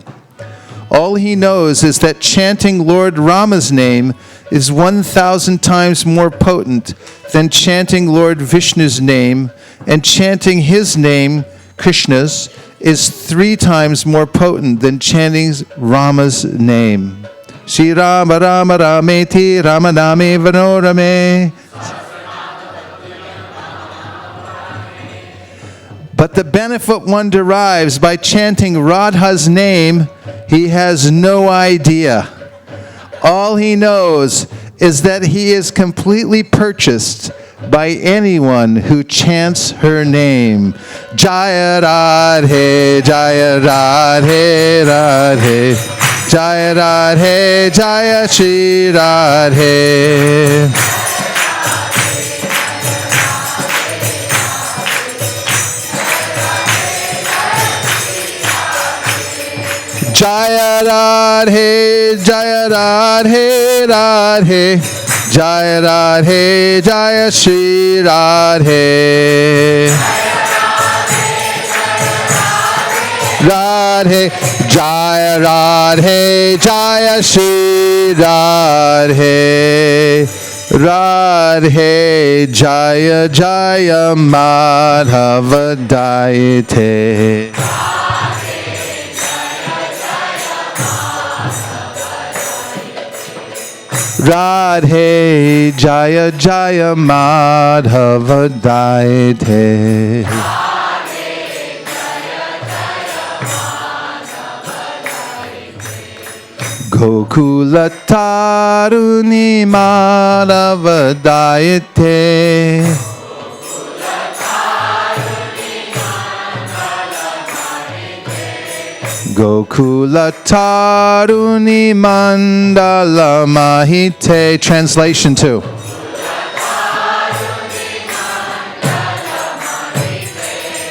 All he knows is that chanting Lord Rama's name is 1,000 times more potent than chanting Lord Vishnu's name, and chanting his name, Krishna's, is 3 times more potent than chanting Rama's name. Shri Rama Rama Rameti Ramaname Vanorame. But the benefit one derives by chanting Radha's name, he has no idea. All he knows is that he is completely purchased by anyone who chants her name. Jaya Radhe, Jaya Radhe, Radhe. Jaya Radhe, Jaya Shri Radhe. Jaya Radhe, Jaya Radhe, Radhe. Jaya Radhe, Jaya Shri Radhe. Radhe, Jaya Radhe, Jaya Shri Radhe. Radhe, Jaya Jaya Madhava Dayate. Radhe, Jaya Jaya Madhava Dayate. Gokula Taruni Madhava Dayate. Gokula Taruni Mandala Mahite. Translation 2.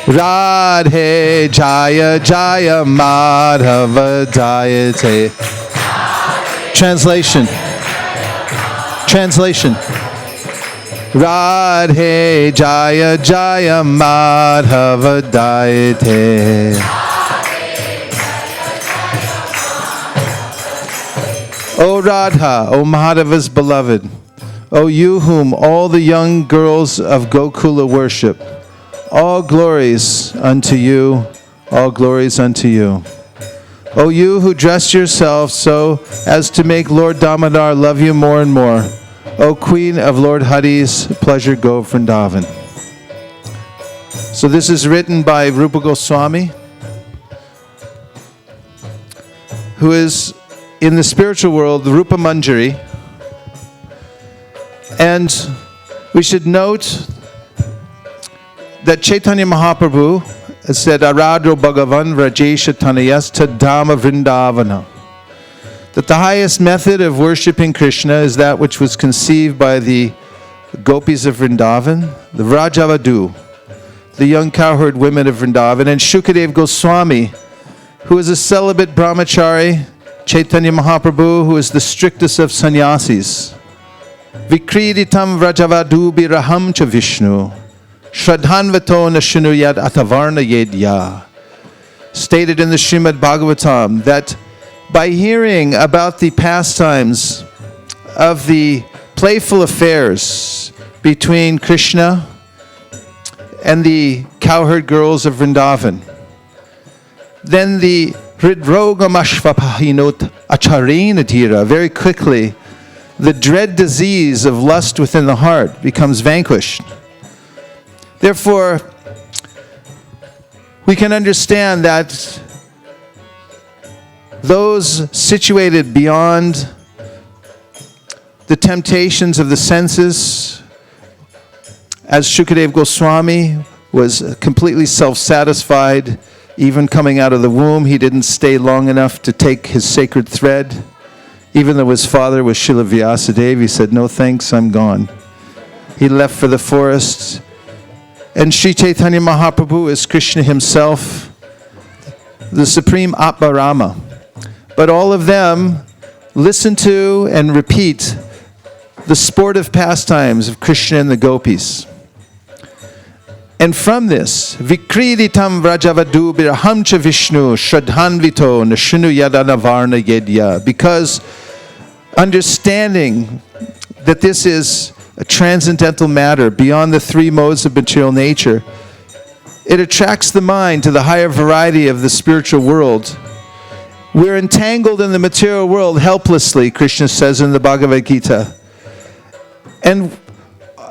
Radhe Jaya Jaya Madhava Dayate. Translation. Radhe Jaya Jaya Madhava Dayate. O Radha, O Madhava's beloved, O you whom all the young girls of Gokula worship, all glories unto you, all glories unto you. O you who dressed yourself so as to make Lord Damodar love you more and more, O Queen of Lord Hari's pleasure go Vrindavan. So this is written by Rupa Goswami, who is in the spiritual world, the Rupa Manjari. And we should note that Chaitanya Mahaprabhu said, Aradro Bhagavan Vrajesha Tanayas Tadama Vrindavana. That the highest method of worshiping Krishna is that which was conceived by the gopis of Vrindavan, the Vrajavadu, the young cowherd women of Vrindavan, and Shukadev Goswami, who is a celibate brahmachari, Chaitanya Mahaprabhu, who is the strictest of sannyasis. Vikriditam Vrajavadu biraham cha Vishnu, Shradhanvato nashinuyad atavarna yedya. Stated in the Srimad Bhagavatam that by hearing about the pastimes of the playful affairs between Krishna and the cowherd girls of Vrindavan, then the Hridrogamashvapahinot acharena dhira, very quickly, the dread disease of lust within the heart becomes vanquished. Therefore, we can understand that those situated beyond the temptations of the senses, as Shukadev Goswami was completely self-satisfied, even coming out of the womb, he didn't stay long enough to take his sacred thread. Even though his father was Srila Vyasadeva, he said, no thanks, I'm gone. He left for the forest. And Sri Chaitanya Mahaprabhu is Krishna himself, the supreme Atmarama. But all of them listen to and repeat the sportive pastimes of Krishna and the gopis. And from this, Vikriditam Vrajavadu biraham cha Vishnu Shradhanvito nashinu yadanavarna yedya, because understanding that this is a transcendental matter beyond the three modes of material nature, it attracts the mind to the higher variety of the spiritual world. We're entangled in the material world helplessly, Krishna says in the Bhagavad Gita. And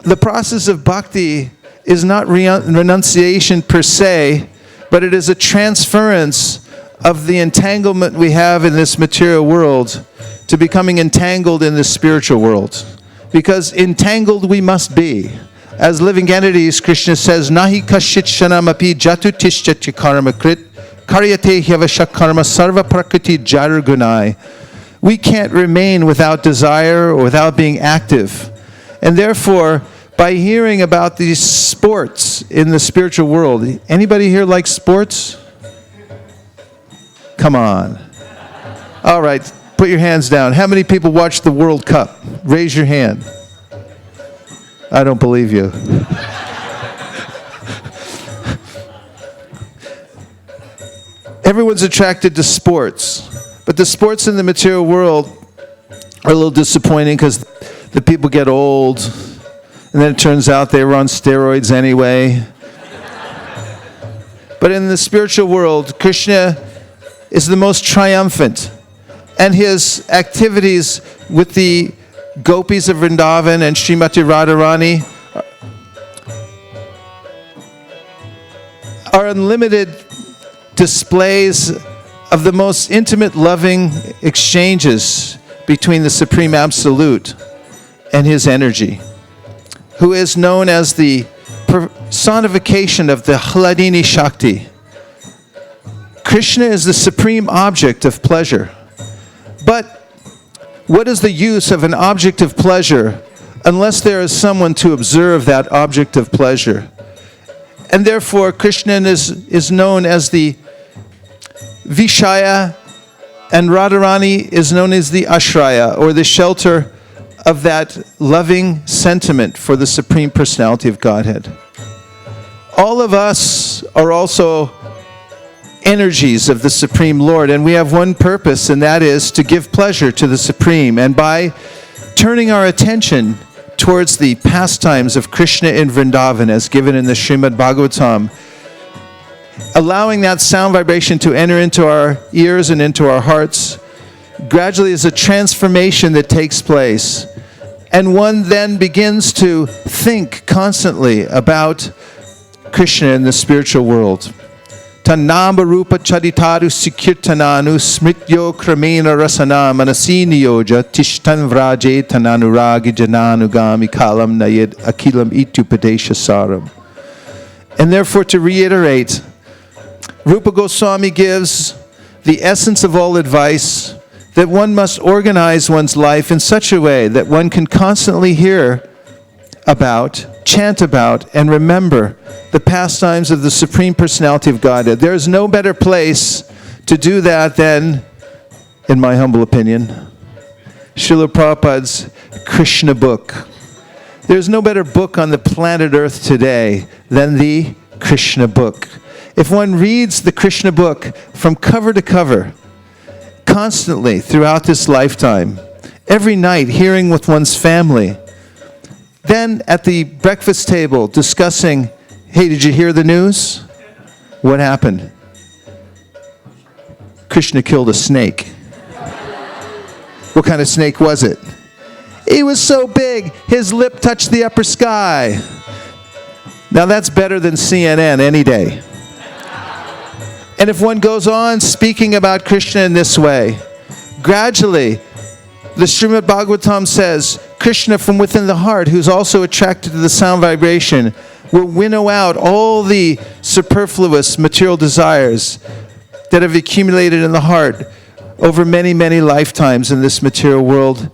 the process of bhakti is not renunciation per se, but it is a transference of the entanglement we have in this material world to becoming entangled in the spiritual world. Because entangled we must be. As living entities, Krishna says, Nahi kashit shanamapi jatu tishtya karma krit karyate hyavasha karma sarva prakriti jargunai. We can't remain without desire or without being active. And therefore, by hearing about these sports in the spiritual world, anybody here like sports? Come on. All right, put your hands down. How many people watch the World Cup? Raise your hand. I don't believe you. Everyone's attracted to sports, but the sports in the material world are a little disappointing because the people get old, and then it turns out they were on steroids anyway. But in the spiritual world, Krishna is the most triumphant, and his activities with the gopis of Vrindavan and Srimati Radharani are unlimited displays of the most intimate, loving exchanges between the Supreme Absolute and his energy, who is known as the personification of the Hladini Shakti. Krishna is the supreme object of pleasure. But what is the use of an object of pleasure unless there is someone to observe that object of pleasure? And therefore, Krishna is known as the Vishaya, and Radharani is known as the Ashraya, or the shelter of that loving sentiment for the Supreme Personality of Godhead. All of us are also energies of the Supreme Lord, and we have one purpose, and that is to give pleasure to the Supreme. And by turning our attention towards the pastimes of Krishna in Vrindavan, as given in the Srimad Bhagavatam, allowing that sound vibration to enter into our ears and into our hearts, gradually is a transformation that takes place. And one then begins to think constantly about Krishna in the spiritual world. Tanamba rupa charitaru sikirtananu smrityo kramena rasana manasini yoja tishtan vraje tananuragi jananugami kalam nayed akilam itupadesha saram. And therefore, to reiterate, Rupa Goswami gives the essence of all advice, that one must organize one's life in such a way that one can constantly hear about, chant about, and remember the pastimes of the Supreme Personality of Godhead. There is no better place to do that than, in my humble opinion, Srila Prabhupada's Krishna book. There's no better book on the planet Earth today than the Krishna book. If one reads the Krishna book from cover to cover, constantly throughout this lifetime, every night hearing with one's family, then at the breakfast table discussing, hey, did you hear the news? What happened? Krishna killed a snake. What kind of snake was it? He was so big, his lip touched the upper sky. Now that's better than CNN any day. And if one goes on speaking about Krishna in this way, gradually, the Srimad Bhagavatam says, Krishna from within the heart, who's also attracted to the sound vibration, will winnow out all the superfluous material desires that have accumulated in the heart over many, many lifetimes in this material world.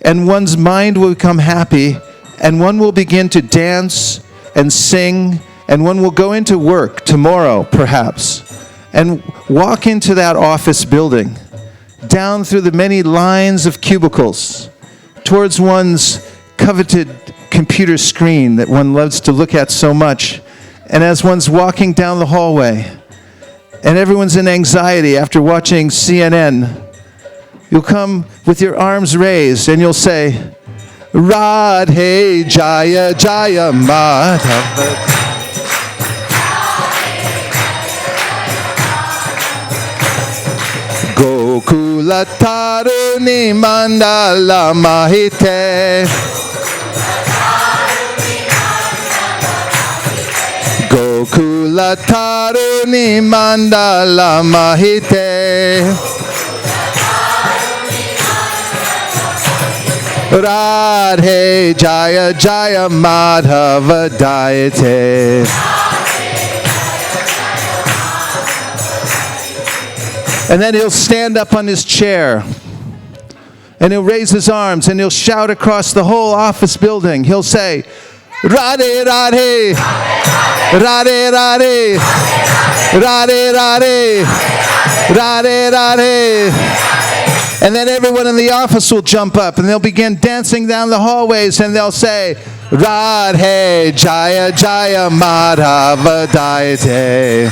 And one's mind will become happy, and one will begin to dance and sing, and one will go into work tomorrow, perhaps, and walk into that office building, down through the many lines of cubicles, towards one's coveted computer screen that one loves to look at so much. And as one's walking down the hallway, and everyone's in anxiety after watching CNN, you'll come with your arms raised and you'll say, Radhe Jaya Jaya Madhava. Gokula Taruni Mandala Mahite. Gokula Taruni Mandala Mahite. Radhe Jaya Jaya Madhava Dayate. And then he'll stand up on his chair, and he'll raise his arms, and he'll shout across the whole office building. He'll say, Radhe Radhe, Radhe Radhe, Radhe Radhe, Radhe Radhe. And then everyone in the office will jump up, and they'll begin dancing down the hallways, and they'll say, Radhe Jaya Jaya Madhava Dayate.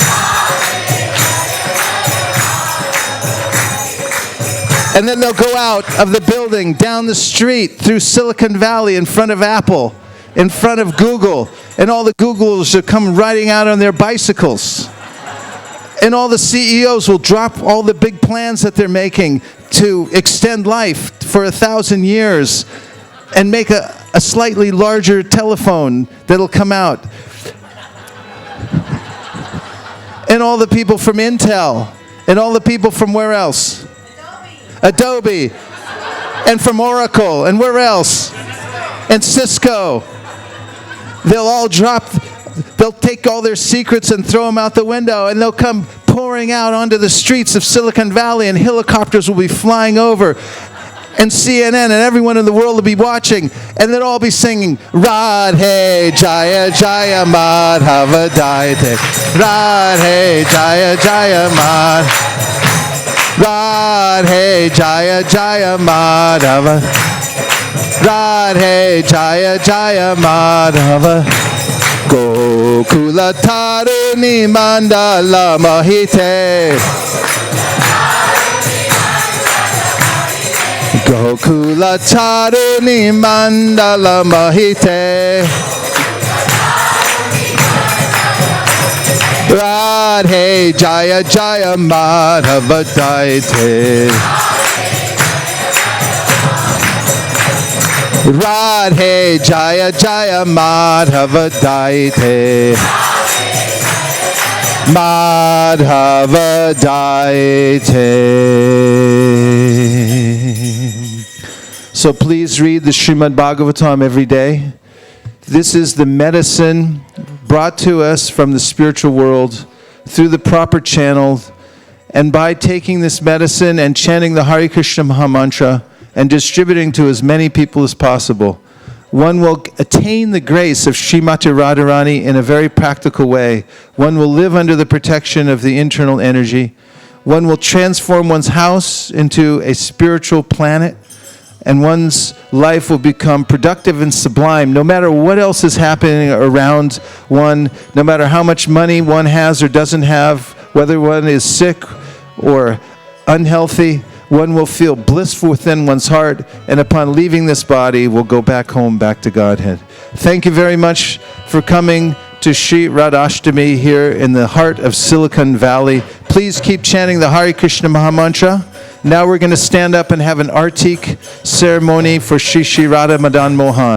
And then they'll go out of the building, down the street, through Silicon Valley, in front of Apple, in front of Google, and all the Googles will come riding out on their bicycles. And all the CEOs will drop all the big plans that they're making to extend life for 1,000 years and make a slightly larger telephone that'll come out. And all the people from Intel, and all the people from where else? Adobe, and from Oracle, and where else? And Cisco. They'll all drop, they'll take all their secrets and throw them out the window, and they'll come pouring out onto the streets of Silicon Valley, and helicopters will be flying over, and CNN and everyone in the world will be watching, and they'll all be singing, Radhe Jaya Jaya Madhava Dayate, Radhe Jaya Jaya Madhava. Radhe Jaya Jaya Madhava. Radhe Jaya Jaya Madhava Gokula Taruni Mandala Mahite Gokula Taruni Mandala Mahite Radhe Jaya Jaya Madhava Daite Radhe Jaya Jaya Madhava Daite Madhava Daite. So please read the Srimad Bhagavatam every day. This is the medicine brought to us from the spiritual world through the proper channel. And by taking this medicine and chanting the Hare Krishna Mahamantra and distributing to as many people as possible, one will attain the grace of Srimati Radharani in a very practical way. One will live under the protection of the internal energy. One will transform one's house into a spiritual planet. And one's life will become productive and sublime no matter what else is happening around one, no matter how much money one has or doesn't have, whether one is sick or unhealthy, one will feel blissful within one's heart, and upon leaving this body, will go back home, back to Godhead. Thank you very much for coming to Sri Radhastami here in the heart of Silicon Valley. Please keep chanting the Hare Krishna Mahamantra. Now we're going to stand up and have an Artik ceremony for Shri Shri Radha Madan Mohan.